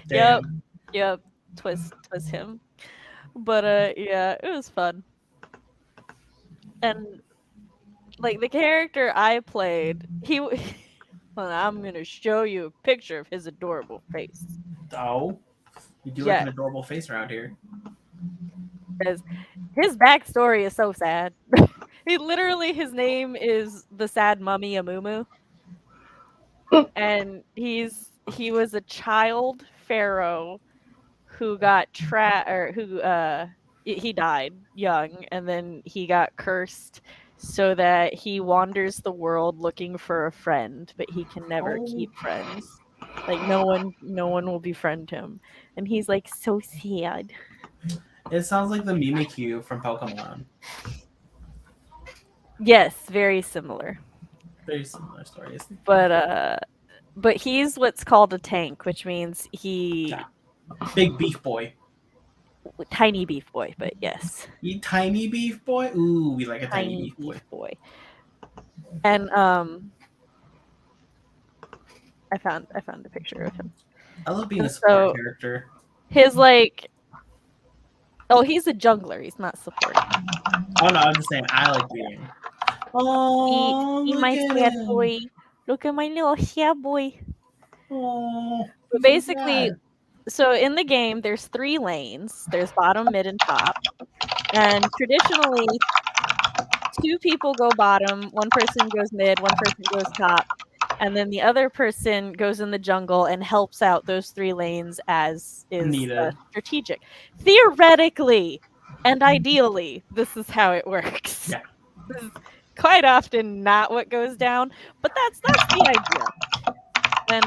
Damn. Yep. Twas him. But yeah, it was fun. And like the character I played, well, I'm gonna show you a picture of his adorable face. Oh, you do like an adorable face around here. Because his backstory is so sad. His name is the Sad Mummy Amumu. And he was a child pharaoh who got he died young, and then he got cursed so that he wanders the world looking for a friend, but he can never keep friends. Like no one will befriend him, and he's like so sad. It sounds like the Mimikyu from Pokemon. Yes, very similar. Very similar stories. But he's what's called a tank, which means big beef boy. Tiny beef boy, but yes. You tiny beef boy? Ooh, we like a tiny beef boy. And I found a picture of him. I love being a support character. His he's a jungler. He's not support. Oh no, I'm just saying I like being. Oh, see my sad boy. Look at my little sad boy. Oh, but basically, so in the game, there's 3 lanes. There's bottom, mid, and top. And traditionally, 2 people go bottom, 1 person goes mid, 1 person goes top, and then the other person goes in the jungle and helps out those 3 lanes as is strategic. Theoretically and ideally, this is how it works. Yeah. This is quite often not what goes down, but that's the idea. And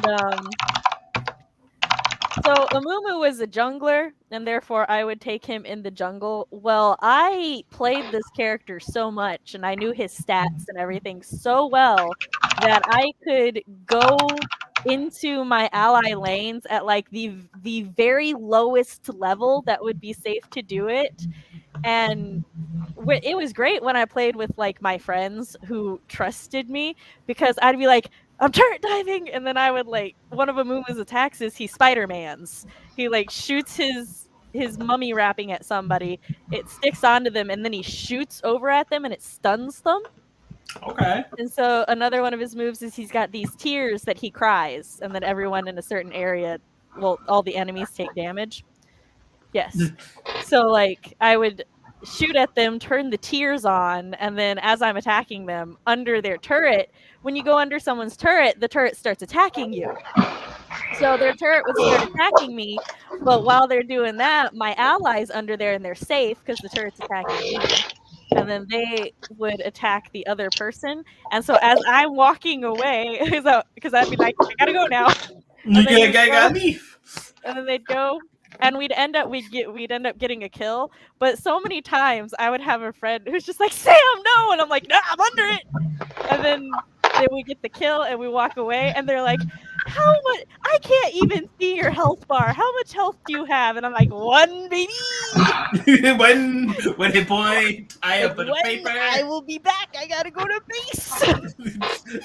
so Amumu was a jungler, and therefore I would take him in the jungle. Well, I played this character so much, and I knew his stats and everything so well that I could go into my ally lanes at like the very lowest level that would be safe to do it. And it was great when I played with like my friends who trusted me, because I'd be like, I'm turret diving, and then I would like, one of Amumu's attacks is he Spider-Mans. He like shoots his mummy wrapping at somebody, it sticks onto them, and then he shoots over at them and it stuns them. Okay. And so another one of his moves is he's got these tears that he cries, and then everyone in a certain area, well, all the enemies take damage. Yes. So like I would shoot at them, turn the tears on, and then as I'm attacking them under their turret, when you go under someone's turret, the turret starts attacking you. So their turret would start attacking me, but while they're doing that, my allies under there and they're safe because the turret's attacking me. And then they would attack the other person. And so as I'm walking away, because I'd be like, I gotta go now. You gotta leave. And then they'd go, and we'd end up getting a kill. But so many times I would have a friend who's just like, Sam, no, and I'm like, no, I'm under it. And then we get the kill and we walk away, and they're like, how much? I can't even see your health bar. How much health do you have? And I'm like, 1, baby. one hit point. I have a paper. I will be back. I gotta go to base.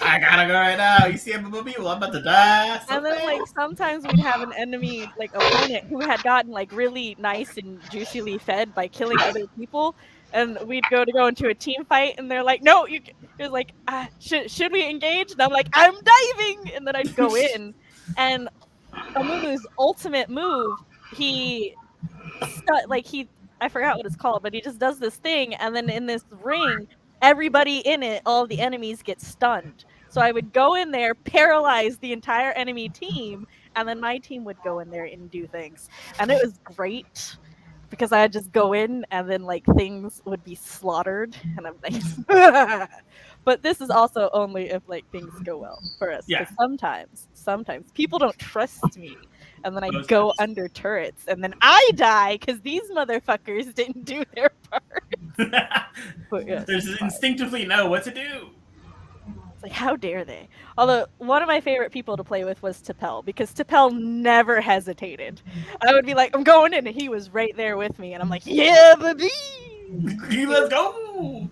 I gotta go right now. You see me? Well, I'm about to die. And then like sometimes we'd have an enemy like opponent who had gotten like really nice and juicily fed by killing other people, and we'd go into a team fight, and they're like, no, it was like, should we engage? And I'm like, I'm diving, and then I'd go in, and Amumu's ultimate move, I forgot what it's called, but he just does this thing, and then in this ring, everybody in it, all the enemies get stunned. So I would go in there, paralyze the entire enemy team, and then my team would go in there and do things. And it was great because I'd just go in and then like things would be slaughtered, and I'm like, but this is also only if like things go well for us. Yeah. Sometimes people don't trust me, and then I go under turrets, and then I die because these motherfuckers didn't do their part. But, yes, There's instinctively know what to do. It's like, how dare they? Although one of my favorite people to play with was Tapel, because Tapel never hesitated. I would be like, I'm going in, and he was right there with me, and I'm like, yeah, baby, Let's go.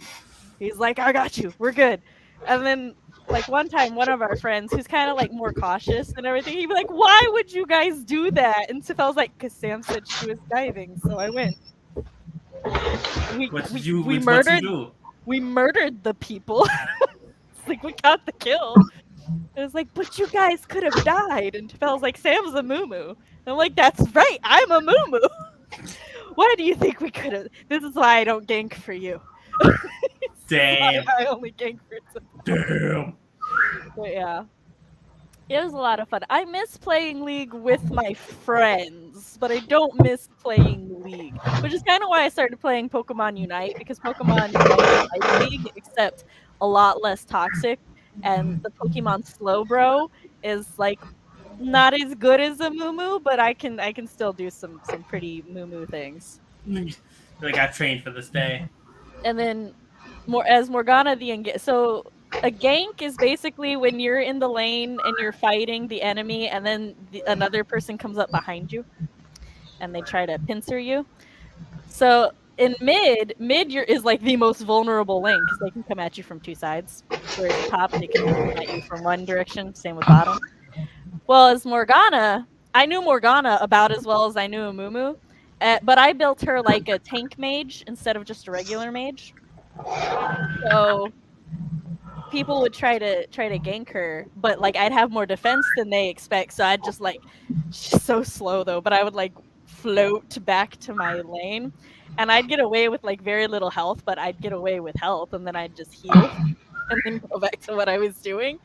He's like, I got you, we're good. And then like one time, one of our friends who's kind of like more cautious and everything, he'd be like, why would you guys do that? And Tapel's like, because Sam said she was diving, so I went. We murdered the people. Like, we got the kill. It was like, but you guys could have died. And Tapel's like, Sam's a moo-moo. And I'm like, that's right, I'm a moo-moo. Why do you think we could have? This is why I don't gank for you. Damn. I only gank for Tapel. Damn. But yeah. It was a lot of fun. I miss playing League with my friends, but I don't miss playing League. Which is kind of why I started playing Pokemon Unite, because Pokemon Unite is like League, except a lot less toxic, and the Pokemon Slowbro is like not as good as a Moo-Moo, but I can still do some pretty Moo-Moo things. I got trained for this day. And then as Morgana so a gank is basically when you're in the lane and you're fighting the enemy, and then another person comes up behind you and they try to pincer you. So in mid is like the most vulnerable lane because they can come at you from two sides. Whereas top, they can come at you from one direction. Same with bottom. Well, as Morgana, I knew Morgana about as well as I knew Amumu, but I built her like a tank mage instead of just a regular mage. So people would try to gank her, but like I'd have more defense than they expect. So I'd just like, she's so slow though, but I would like float back to my lane, and I'd get away with like very little health, but I'd get away with health, and then I'd just heal and then go back to what I was doing.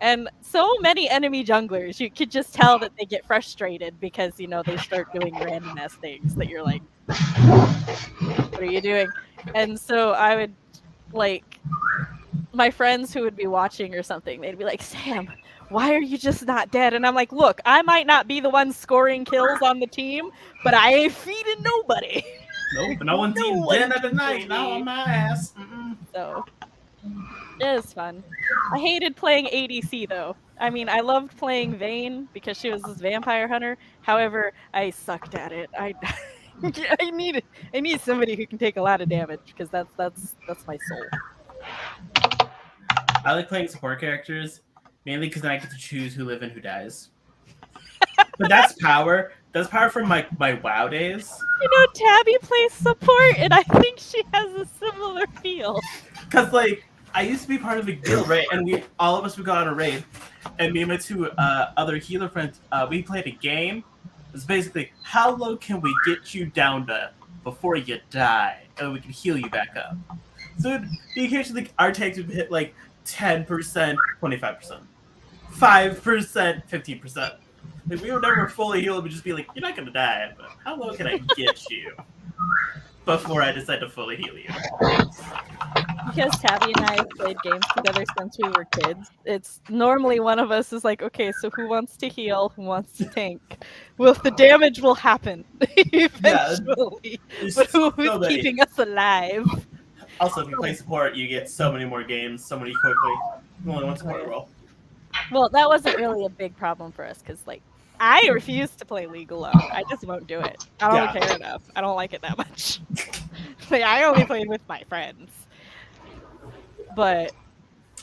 And so many enemy junglers, you could just tell that they get frustrated because, you know, they start doing random ass things that you're like, what are you doing? And so I would like, my friends who would be watching or something, they'd be like, Sam, why are you just not dead? And I'm like, look, I might not be the one scoring kills on the team, but I ain't feeding nobody. Nope, no one's eating dinner tonight. Now on my ass. So it was fun. I hated playing ADC though. I mean, I loved playing Vayne because she was this vampire hunter. However, I sucked at it. I need somebody who can take a lot of damage because that's my soul. I like playing support characters mainly because then I get to choose who lives and who dies. But that's power. That's power from my WoW days. You know, Tabby plays support, and I think she has a similar feel. Because, like, I used to be part of a guild, right? And all of us would go on a raid, and me and my two other healer friends, we played a game. It's basically how low can we get you down to before you die, and we can heal you back up. So the occasionally our tanks would hit like 10%, 25%, 5%, 15%. Like we would never fully heal. We'd just be like, "You're not gonna die, but how low can I get you before I decide to fully heal you?" Because Tabby and I have played games together since we were kids, it's normally one of us is like, okay, so who wants to heal? Who wants to tank? Well, the damage will happen eventually. But who's keeping us alive? Also, if you play support, you get so many more games, so many quickly. Only one support role. Well, that wasn't really a big problem for us because, like, I refuse to play League alone. I just won't do it. I don't care enough. I don't like it that much. Like, I only played with my friends. But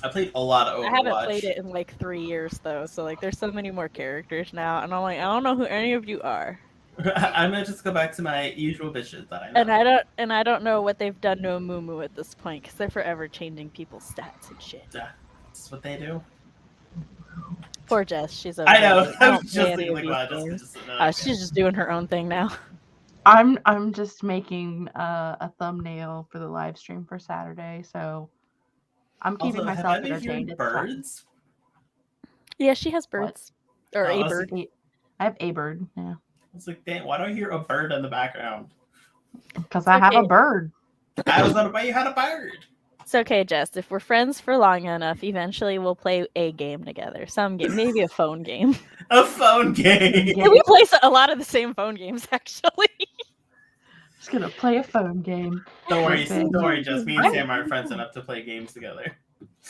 I played a lot of Overwatch. I haven't played it in like 3 years though, so like there's so many more characters now, and I'm like, I don't know who any of you are. I'm gonna just go back to my usual bitches that I know. And I don't know what they've done to Amumu at this point because they're forever changing people's stats and shit. That's what they do. Poor Jess, she's over. I know. I was just thinking like, wow, she's just doing her own thing now. I'm just making a thumbnail for the live stream for Saturday, so. I'm keeping myself entertained. Birds? Yeah, she has birds. What? Or a bird. I have a bird, yeah. I was like, dang, why do I hear a bird in the background? Because I have a bird. I was wondering why you had a bird. It's okay, Jess. If we're friends for long enough, eventually we'll play a game together. Some game, maybe a phone game. A phone game. Yeah, we play a lot of the same phone games, actually. Just gonna play a phone game. Don't worry, Jess. Me and Sam aren't friends enough to play games together.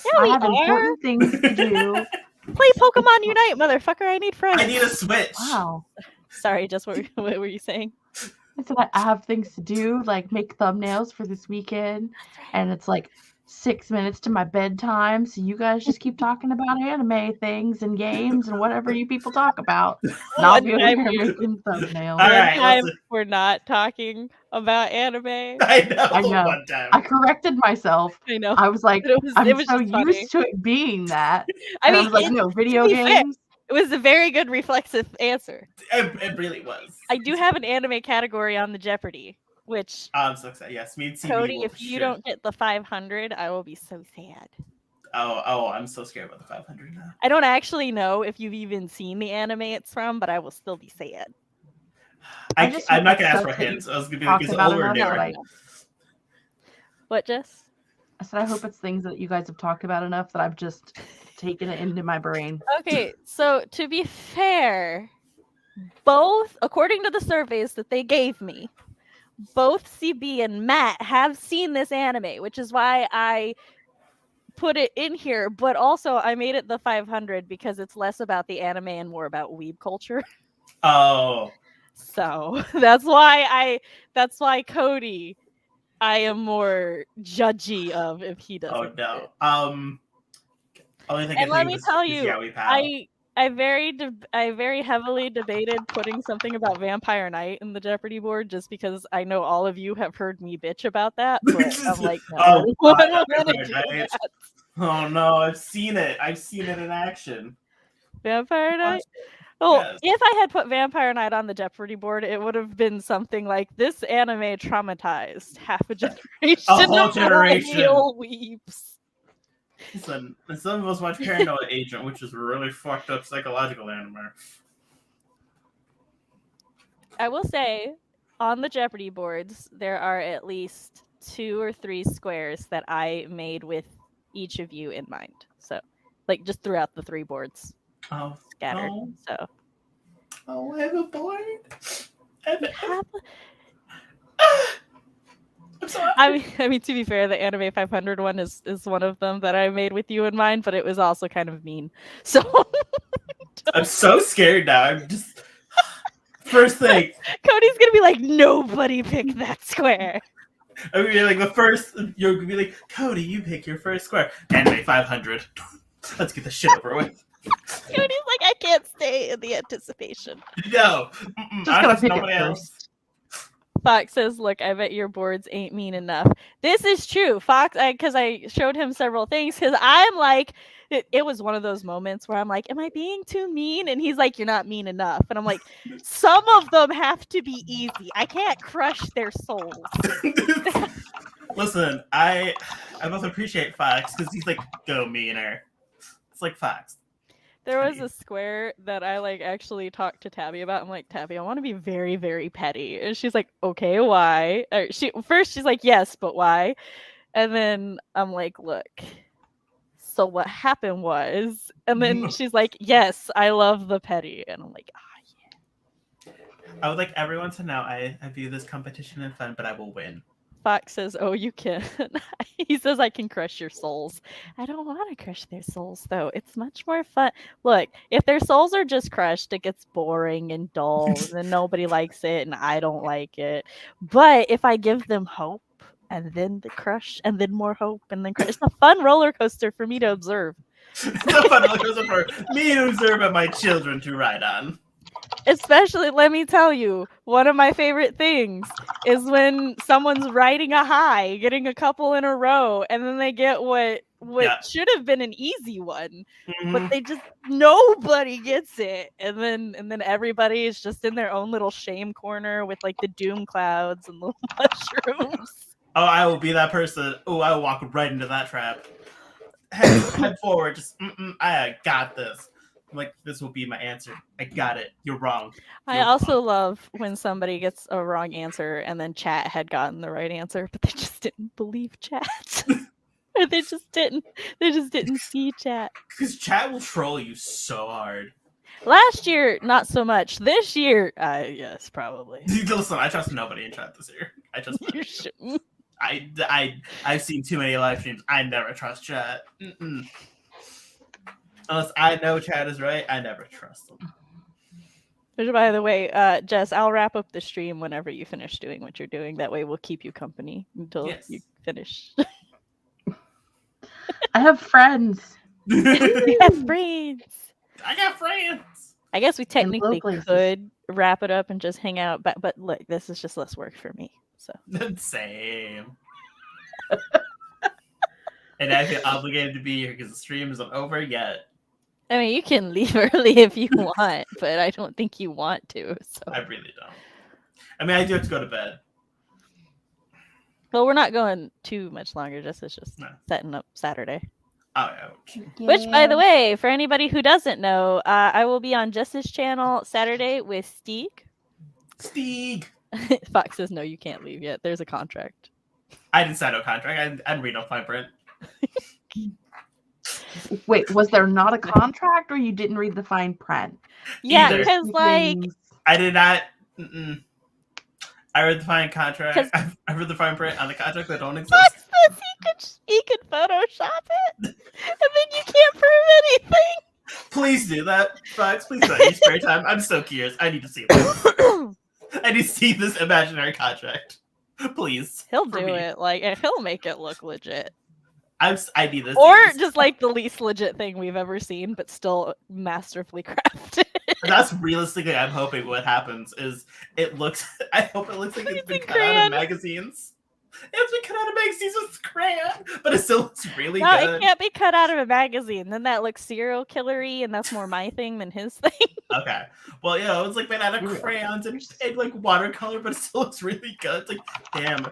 Yeah, I have important things to do. Play Pokemon Unite, motherfucker. I need friends. I need a Switch. Wow. Sorry, Jess, what were you saying? I said I have things to do, like make thumbnails for this weekend, and it's like 6 minutes to my bedtime. So you guys just keep talking about anime things and games and whatever you people talk about. And I'll be over here making thumbnails. All right, time we're not talking about anime. I know. One time. I corrected myself. I know. I was like, I'm so used funny. to it being that. I mean, was like, no, video games. It was a very good reflexive answer. It really was. I do have an anime category on the Jeopardy, which I'm so excited. Yes, me and CB Cody, if you don't get the 500, I will be so sad. Oh, I'm so scared about the 500 now. I don't actually know if you've even seen the anime it's from, but I will still be sad. I'm not gonna ask for hints. I was gonna be like, is it old or new? What, Jess? I said I hope it's things that you guys have talked about enough that I've just taken it into my brain. Okay, so to be fair, both, according to the surveys that they gave me, both CB and Matt have seen this anime, which is why I put it in here, but also I made it the 500 because it's less about the anime and more about weeb culture. Oh. So that's why Cody, I am more judgy of if he doesn't. Oh no. Only thing and let me tell you, I very heavily debated putting something about Vampire Knight in the Jeopardy board just because I know all of you have heard me bitch about that. But I'm like, no, oh no, I've seen it. I've seen it in action. Vampire Knight. Oh, yes. If I had put Vampire Knight on the Jeopardy board, it would have been something like this anime traumatized half a generation. A whole generation. Weeps. Listen, some of us watch Paranoid Agent, which is a really fucked up psychological anime. I will say, on the Jeopardy boards, there are at least 2 or 3 squares that I made with each of you in mind. So, like, just throughout the 3 boards. Oh, scattered. No. So. Oh, I have a board. I'm sorry. I mean, to be fair, the Anime 500 one is one of them that I made with you in mind, but it was also kind of mean. So I'm so scared now. I'm just first thing. Cody's gonna be like, nobody pick that square. I'm gonna be like you're gonna be like, Cody, you pick your first square. Anime 500. Let's get the shit over with. Cody's like, I can't stay in the anticipation. No. Just gonna pick it first. Fox says, look, I bet your boards ain't mean enough. This is true. Fox, because I showed him several things, because I'm like, it was one of those moments where I'm like, am I being too mean? And he's like, you're not mean enough. And I'm like, some of them have to be easy. I can't crush their souls. Listen, I both appreciate Fox because he's like, go meaner. It's like Fox. There was a square that I like actually talked to Tabby about. I'm like, Tabby, I want to be very, very petty. And she's like, okay, why? She's like, yes, but why? And then I'm like, look, so what happened was, and then she's like, yes, I love the petty. And I'm like, yeah. I would like everyone to know I view this competition as fun, but I will win. Fox says, oh, you can. He says, I can crush your souls. I don't want to crush their souls, though. It's much more fun. Look, if their souls are just crushed, it gets boring and dull, and then nobody likes it, and I don't like it. But if I give them hope, and then the crush, and then more hope, and then crush, it's a fun roller coaster for me to observe. It's a fun roller coaster for me to observe and my children to ride on. Especially, let me tell you, one of my favorite things is when someone's riding a high, getting a couple in a row, and then they get what should have been an easy one, but they just nobody gets it, and then everybody is just in their own little shame corner with like the doom clouds and little mushrooms. Oh, I will be that person. Oh, I will walk right into that trap. Head forward. Just I got this. I'm like, this will be my answer. I got it. You're wrong. I also love when somebody gets a wrong answer and then chat had gotten the right answer, but they just didn't believe chat. Or they just didn't see chat. Because chat will troll you so hard. Last year, not so much. This year, yes, probably. Listen, I trust nobody in chat this year. I just You shouldn't. I've seen too many live streams. I never trust chat. Unless I know chat is right, I never trust them. Which, by the way, Jess, I'll wrap up the stream whenever you finish doing what you're doing. That way we'll keep you company until you finish. I have friends. We have friends. I got friends. I guess we technically could wrap it up and just hang out, but look, this is just less work for me. So same. And I feel obligated to be here because the stream isn't over yet. I mean, you can leave early if you want, but I don't think you want to. So I really don't. I mean, I do have to go to bed. Well, we're not going too much longer. It's just setting up Saturday. Oh, yeah. Which, by the way, for anybody who doesn't know, I will be on Jess's channel Saturday with Steeg. Steeg. Fox says, no, you can't leave yet. There's a contract. I didn't sign no contract. I didn't read no fine print. Wait, was there not a contract or you didn't read the fine print? Yeah, because like... I did not... I read the fine contract. I read the fine print on the contract that don't exist. Fox says he could Photoshop it, and then you can't prove anything. Please do that, Fox. Please do that in your spare time. I'm so curious. I need to see this. I need to see this imaginary contract. Please. He'll do it. Like, and he'll make it look legit. I need this. Or just like the least legit thing we've ever seen, but still masterfully crafted. That's realistically, I'm hoping what happens is I hope it looks like it's been cut out of magazines. It's been cut out of magazines with crayon, but it still looks really good. No, it can't be cut out of a magazine. Then that looks serial killery, and that's more my thing than his thing. Okay. Well, it was like made out of crayons and like watercolor, but it still looks really good. It's like, damn,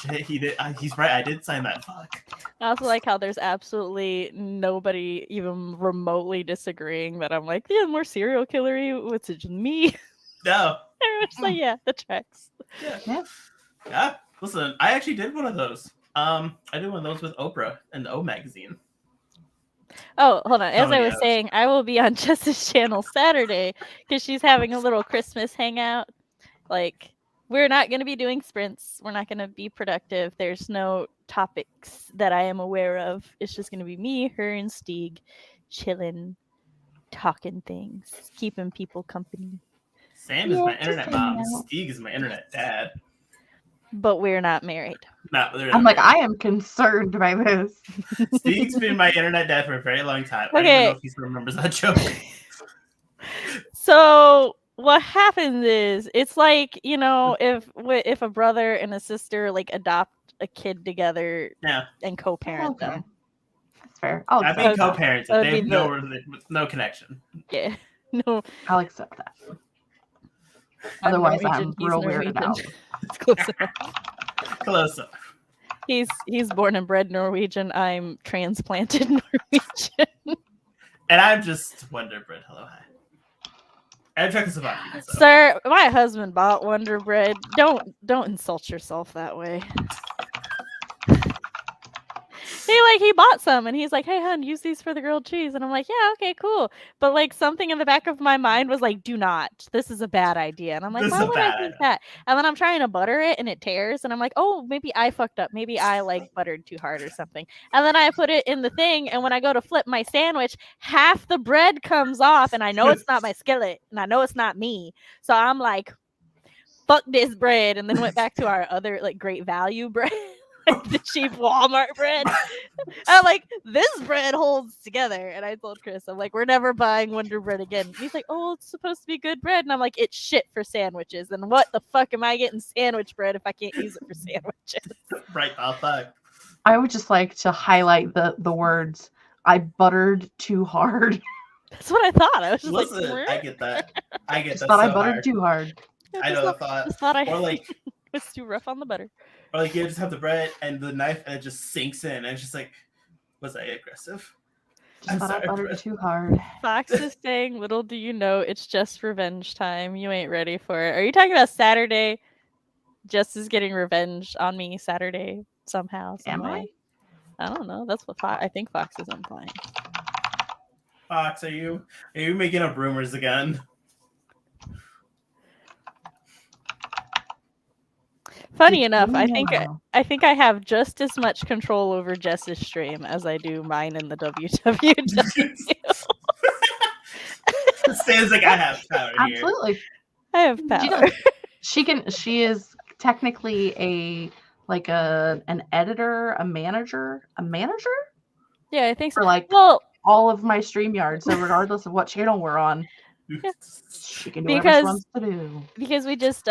shit, he's right. I did sign that. Fuck. I also like how there's absolutely nobody even remotely disagreeing that I'm like, yeah, more serial killery. What's it, just me? No. Everyone's like, yeah, the tracks. Yeah. Listen, I actually did one of those. I did one of those with Oprah and the O magazine. Oh, hold on. As I was saying, I will be on Jess's channel Saturday because she's having a little Christmas hangout. Like, we're not going to be doing sprints. We're not going to be productive. There's no topics that I am aware of. It's just going to be me, her, and Steeg chilling, talking things, keeping people company. Sam is my internet mom. Steeg is my internet dad. But we're not married. No, I'm like, I am concerned by this. Steeg's been my internet dad for a very long time. Okay. I don't even know if he remembers that joke. So what happens is it's like, you know, if a brother and a sister like adopt a kid together Yeah. and co-parent Okay. them. That's fair. I'll I've accept been that. co-parented. That would They be have no connection. Yeah. No. I'll accept that. I'm Otherwise, Norwegian, I'm he's real weirded Norwegian. out. It's close enough. Close up. He's born and bred Norwegian. I'm transplanted Norwegian. And I'm just Wonder Bread. Hello, hi. I'm Czechoslovakian. So. Sir, my husband bought Wonder Bread. Don't insult yourself that way. He bought some and he's like, hey hun, use these for the grilled cheese. And I'm like, yeah, okay, cool. But like something in the back of my mind was like, do not. This is a bad idea. And I'm like, why would I think that? And then I'm trying to butter it and it tears. And I'm like, oh, maybe I fucked up. Maybe I like buttered too hard or something. And then I put it in the thing. And when I go to flip my sandwich, half the bread comes off. And I know it's not my skillet. And I know it's not me. So I'm like, fuck this bread. And then went back to our other like Great Value bread. The cheap Walmart bread. I'm like, this bread holds together. And I told Chris, I'm like, we're never buying Wonder Bread again. And he's like, oh, it's supposed to be good bread. And I'm like, it's shit for sandwiches. And what the fuck am I getting sandwich bread if I can't use it for sandwiches? Right, fuck. I would just like to highlight the words, I buttered too hard. That's what I thought. I was just Listen, like, I get that. I get Just that. thought So I buttered hard. too hard. I know that thought. Just thought I Or like was too rough on the butter. Or like you just have the bread and the knife and it just sinks in and it's just like, was I aggressive? Just thought I buttered too hard. Fox is saying, little do you know, it's just revenge time. You ain't ready for it. Are you talking about Saturday? Jess is getting revenge on me Saturday somehow. Am I? I don't know. That's what I think Fox is implying. Fox, are you making up rumors again? Funny enough, I think I have just as much control over Jess's stream as I do mine in the WWW. Sounds like I have power here. Absolutely. I have power. She is technically an editor, a manager. Yeah, I think so. For like all of my StreamYard. So regardless of what channel we're on, yeah. She can do whatever she wants to do. Because we just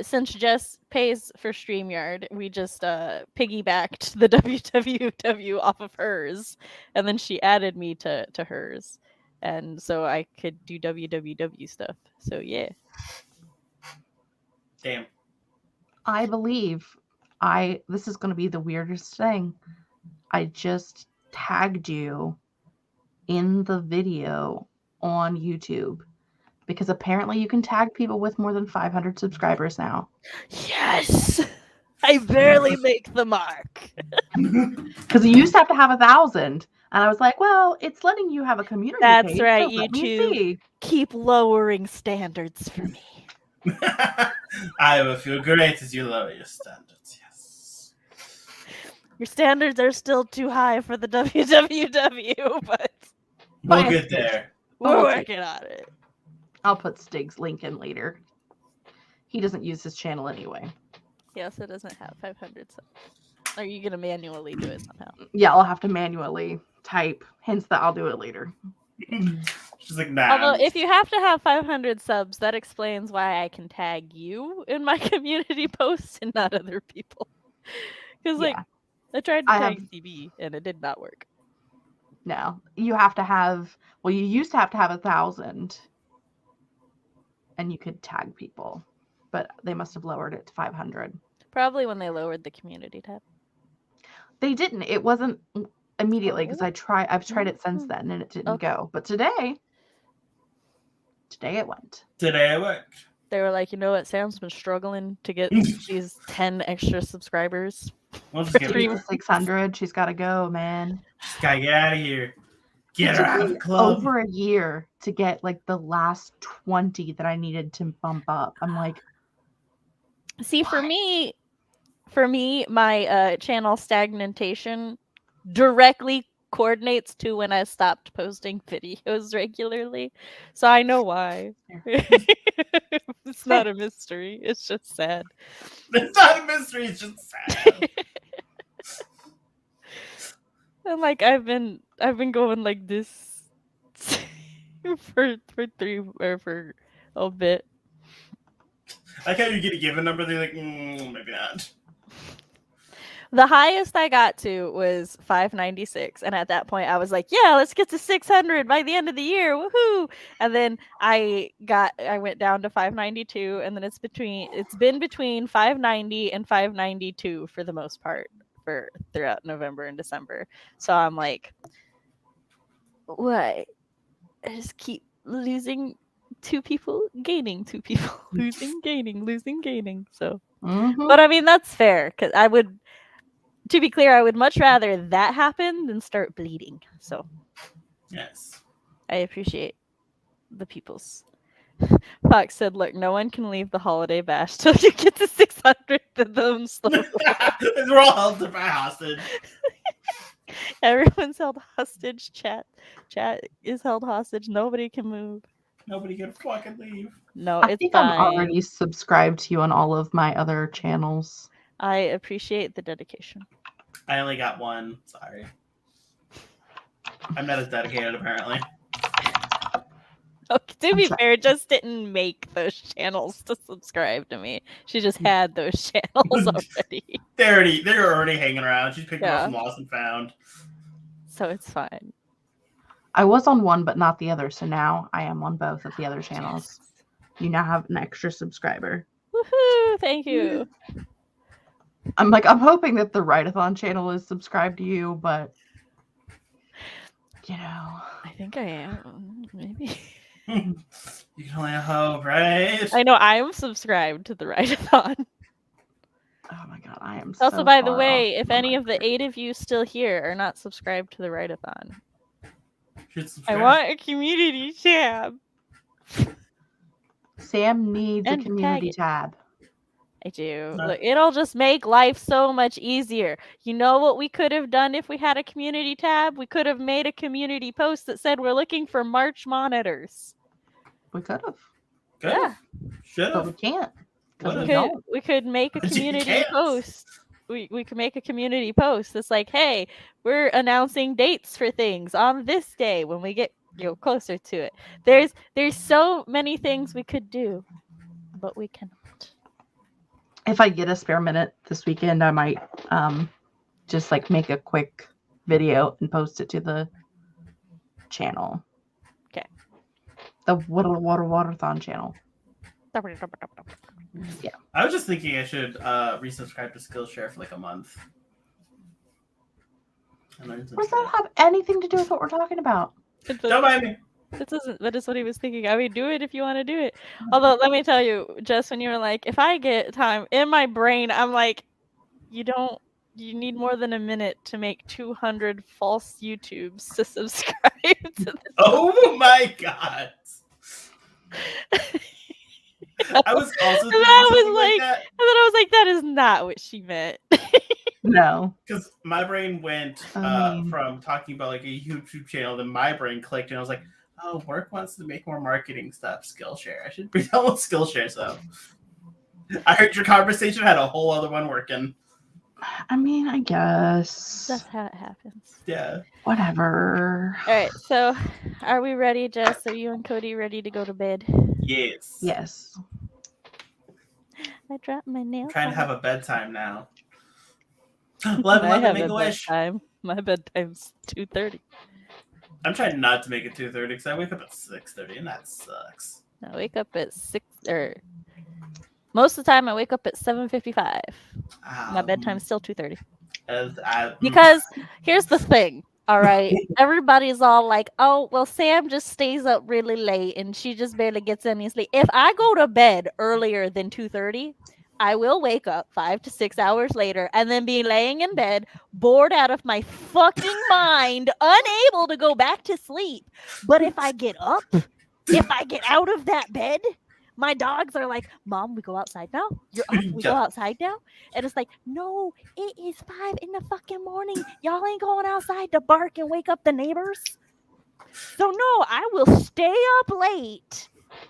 since Jess pays for StreamYard, we just piggybacked the WWW off of hers, and then she added me to hers, and so I could do WWW stuff. So yeah. Damn. I believe this is going to be the weirdest thing. I just tagged you in the video on YouTube. Because apparently you can tag people with more than 500 subscribers now. Yes! I barely make the mark. Because you used to have to have 1,000. And I was like, well, it's letting you have a community That's page, right, so YouTube. Keep lowering standards for me. I will feel great as you lower your standards, yes. Your standards are still too high for the WWW, but... We'll get there. We're working on it. I'll put Stig's link in later. He doesn't use his channel anyway. He also doesn't have 500 subs. Are you going to manually do it somehow? Yeah, I'll have to manually type. Hence that I'll do it later. She's like, nah. Although, if you have to have 500 subs, that explains why I can tag you in my community posts and not other people. Because, I tried to tag CB and it did not work. No, you have to have... Well, you used to have 1,000. And you could tag people, but they must have lowered it to 500. Probably when they lowered the community tab. They didn't. It wasn't immediately because I've tried it since then and it didn't go. But today it went. Today it worked. They were like, you know what? Sam's been struggling to get these 10 extra subscribers. We'll just get 600. She's got to go, man. She's got to get out of here. Get her out of the club. Over a year to get like the last 20 that I needed to bump up. I'm like, see, what? for me, my channel stagnation directly coordinates to when I stopped posting videos regularly. So I know why. It's not a mystery. It's just sad. It's not a mystery. It's just sad. And like I've been going like this for a bit like how you get a given number, they're like, maybe not. The highest I got to was 596, and at that point I was like, yeah, let's get to 600 by the end of the year, woohoo. And then I went down to 592, and then it's been between 590 and 592 for the most part for throughout November and December. So I'm like, what? I just keep losing 2 people, gaining 2 people, losing, gaining. So but I mean, that's fair, because to be clear, I would much rather that happen than start bleeding. So, yes, I appreciate the people's. Fox said, "Look, no one can leave the holiday bash till you get to 600." We're all held by hostage. Everyone's held hostage. Chat is held hostage. Nobody can move. Nobody can fucking leave. No, I it's think fine. I'm already subscribed to you on all of my other channels. I appreciate the dedication. I only got one. Sorry. I'm not as dedicated, apparently. Okay, to be fair, just didn't make those channels to subscribe to me. She just had those channels already. They're already hanging around. She's picking them up from Lost and Found. So it's fine. I was on one, but not the other. So now I am on both of the other channels. You now have an extra subscriber. Woohoo! Thank you. I'm hoping that the Writeathon channel is subscribed to you, but I think I am. Maybe. You can only hope, right? I know I am subscribed to the Writeathon. Oh my god, I am. Also, so by the far way, off if from any my of the 8 of you still here are not subscribed to the Writeathon, I I want a community tab. Sam needs a And community tag it. tab. I do. No. Look, it'll just make life so much easier. You know what we could have done if we had a community tab? We could have made a community post that said we're looking for March monitors. We could have, Yeah. Should but we have. can't. We could make a But you community can't. post. We could make a community post that's like, hey, we're announcing dates for things on this day when we get closer to it. There's so many things we could do, but we cannot. If I get a spare minute this weekend, I might just make a quick video and post it to the channel. Okay. The Writeathon channel. Yeah. I was just thinking I should resubscribe to Skillshare for a month. What does that have anything to do with what we're talking about? Don't mind me. That is what he was thinking. I mean, do it if you want to do it. Although, let me tell you, Jess, when you were like, if I get time, in my brain, I'm like, you need more than a minute to make 200 false YouTubes to subscribe to this. Oh my god. I was also thinking something like that. And then I was like, that is not what she meant. No. Because my brain went from talking about a YouTube channel, then my brain clicked and I was like, oh, work wants to make more marketing stuff. Skillshare. I should be done with Skillshare stuff. I heard your conversation had a whole other one working. I mean, I guess. That's how it happens. Yeah. Whatever. All right, so are we ready, Jess? Are you and Cody ready to go to bed? Yes. Yes. I dropped my nail. I'm trying to have a bedtime now. 11, I have make a a wish. bedtime. My bedtime's 2:30. I'm trying not to make it 2:30 because I wake up at 6:30 and that sucks. I wake up at 6 or most of the time I wake up at 7:55. My bedtime's still 2:30. Because here's the thing, all right? Everybody's all like, "Oh, well, Sam just stays up really late and she just barely gets any sleep." If I go to bed earlier than 2:30, I will wake up 5 to 6 hours later and then be laying in bed, bored out of my fucking mind, unable to go back to sleep. But if I get up, if I get out of that bed, my dogs are like, "Mom, we go outside now? You're up, we go outside now?" And it's like, no, it is 5 in the fucking morning. Y'all ain't going outside to bark and wake up the neighbors. So no, I will stay up late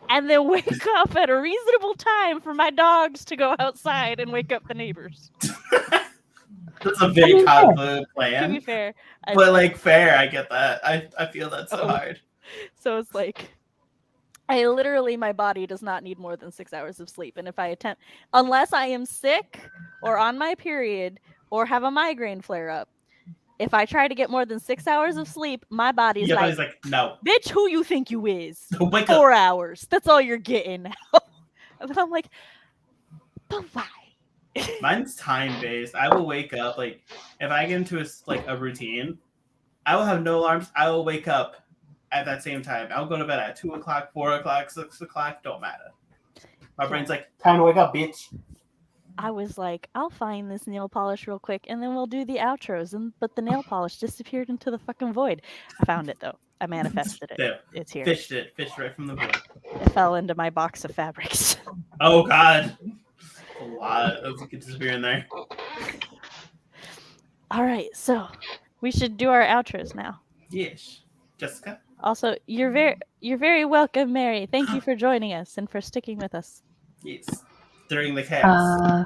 and then wake up at a reasonable time for my dogs to go outside and wake up the neighbors. That's a very convoluted plan. To be fair. But fair, I get that. I feel that so hard. So it's like, my body does not need more than 6 hours of sleep. And if I attempt, unless I am sick or on my period or have a migraine flare up, if I try to get more than 6 hours of sleep, my body's Yeah, but like, he's like, no. bitch, who you think you is? Wake 4 up. hours. That's all you're getting now. And then I'm like, but why? Mine's time based. I will wake up like if I get into a routine, I will have no alarms. I will wake up at that same time. I'll go to bed at 2 o'clock, 4 o'clock, 6 o'clock. Don't matter. My brain's like, time to wake up, bitch. I was like, I'll find this nail polish real quick, and then we'll do the outros. But the nail polish disappeared into the fucking void. I found it though. I manifested it. There. It's here. Fished right from the void. It fell into my box of fabrics. Oh God, a lot of it disappear in there. All right, so we should do our outros now. Yes, Jessica. Also, you're very welcome, Mary. Thank you for joining us and for sticking with us. Yes, during the chaos.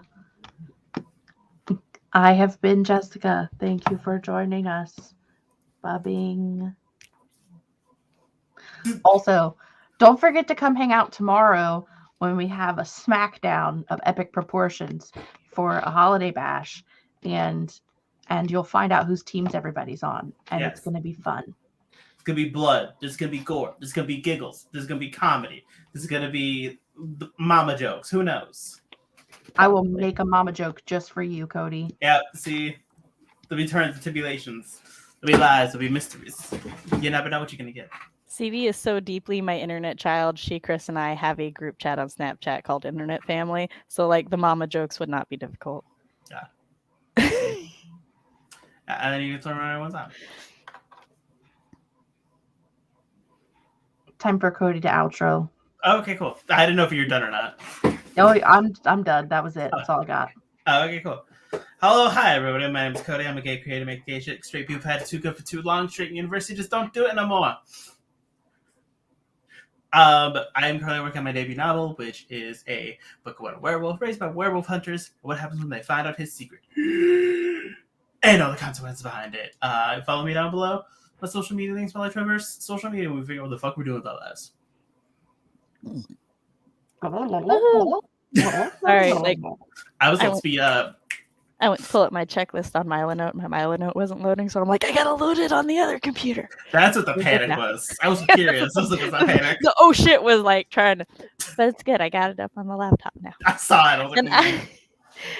I have been Jessica. Thank you for joining us. Bobbing. Also, don't forget to come hang out tomorrow when we have a smackdown of epic proportions for a holiday bash, and you'll find out whose teams everybody's on, and Yes. It's going to be fun. It's gonna be blood. There's gonna be gore. There's gonna be giggles. There's gonna be comedy. There's gonna be mama jokes. Who knows? I will make a mama joke just for you, Cody. Yeah. See, there'll be turns and tribulations. There'll be lies. There'll be mysteries. You never know what you're gonna get. CV is so deeply my internet child. She, Chris, and I have a group chat on Snapchat called Internet Family. So, like, the mama jokes would not be difficult. Yeah. And then you can throw them everyone's out. Time for Cody to outro. Oh, okay, cool. I didn't know if you were done or not. Oh, I'm done. That was it. That's all I got. Oh, okay, cool. Hello, hi everybody. My name is Cody. I'm a gay creator, make gay shit. Straight people have had it too good for too long. Straight in university just don't do it no more. I am currently working on my debut novel, which is a book about a werewolf raised by werewolf hunters. What happens when they find out his secret? And all the consequences behind it. Follow me down below. My social media links, my life traverse, social media, and we figure out what the fuck we're doing with our lives. All right, like, I was on speed up. I went to pull up my checklist on Milanote. My Milanote wasn't loading, so I'm like, I gotta load it on the other computer. That's what the panic was. I was curious. This was the panic. The oh shit was like trying to, but it's good. I got it up on the laptop now. I saw it. I was like,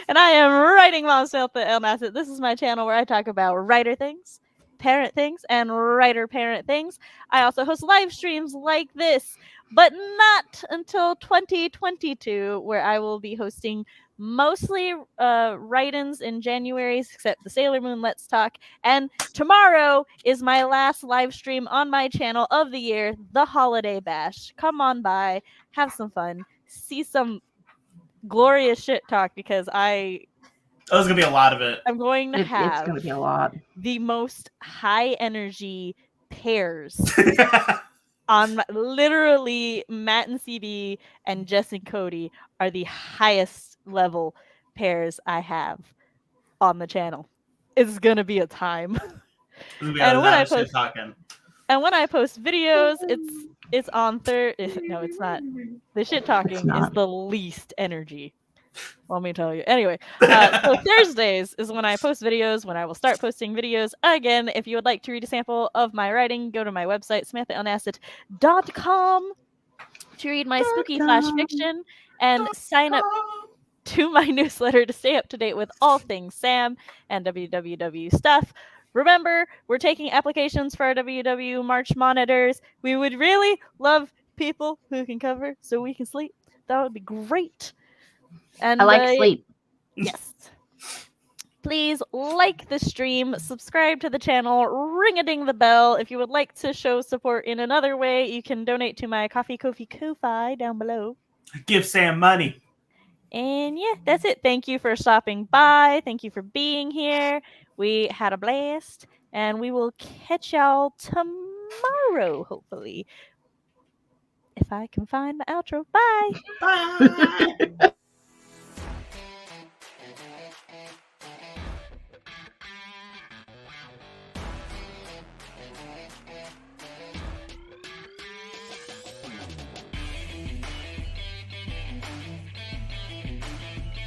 And I am writing Mom Samantha El Nasset. This is my channel where I talk about writer things, parent things, and writer-parent things. I also host live streams like this, but not until 2022, where I will be hosting mostly write-ins in January, except the Sailor Moon Let's Talk. And tomorrow is my last live stream on my channel of the year, the Holiday Bash. Come on by, have some fun, see some glorious shit talk, because there's gonna be a lot of it. I'm going to have It's going to be a lot. the most high energy pairs on literally Matt and CB and Jess and Cody are the highest level pairs I have on the channel. It's gonna be a time. And when I post videos, it's on no, it's not. The shit talking is the least energy. Let me tell you. Anyway, so Thursdays is when I post videos, when I will start posting videos again. If you would like to read a sample of my writing, go to my website, SamanthaElNasset.com, to read my spooky flash fiction and sign up to my newsletter to stay up to date with all things Sam and WWW stuff. Remember, we're taking applications for our WW March monitors. We would really love people who can cover so we can sleep. That would be great. And I like sleep. Yes. Please like the stream, subscribe to the channel, ring-a-ding the bell. If you would like to show support in another way, you can donate to my Ko-fi down below. Give Sam money. And yeah, that's it. Thank you for stopping by. Thank you for being here. We had a blast, and we will catch y'all tomorrow, hopefully. If I can find my outro. Bye. Bye.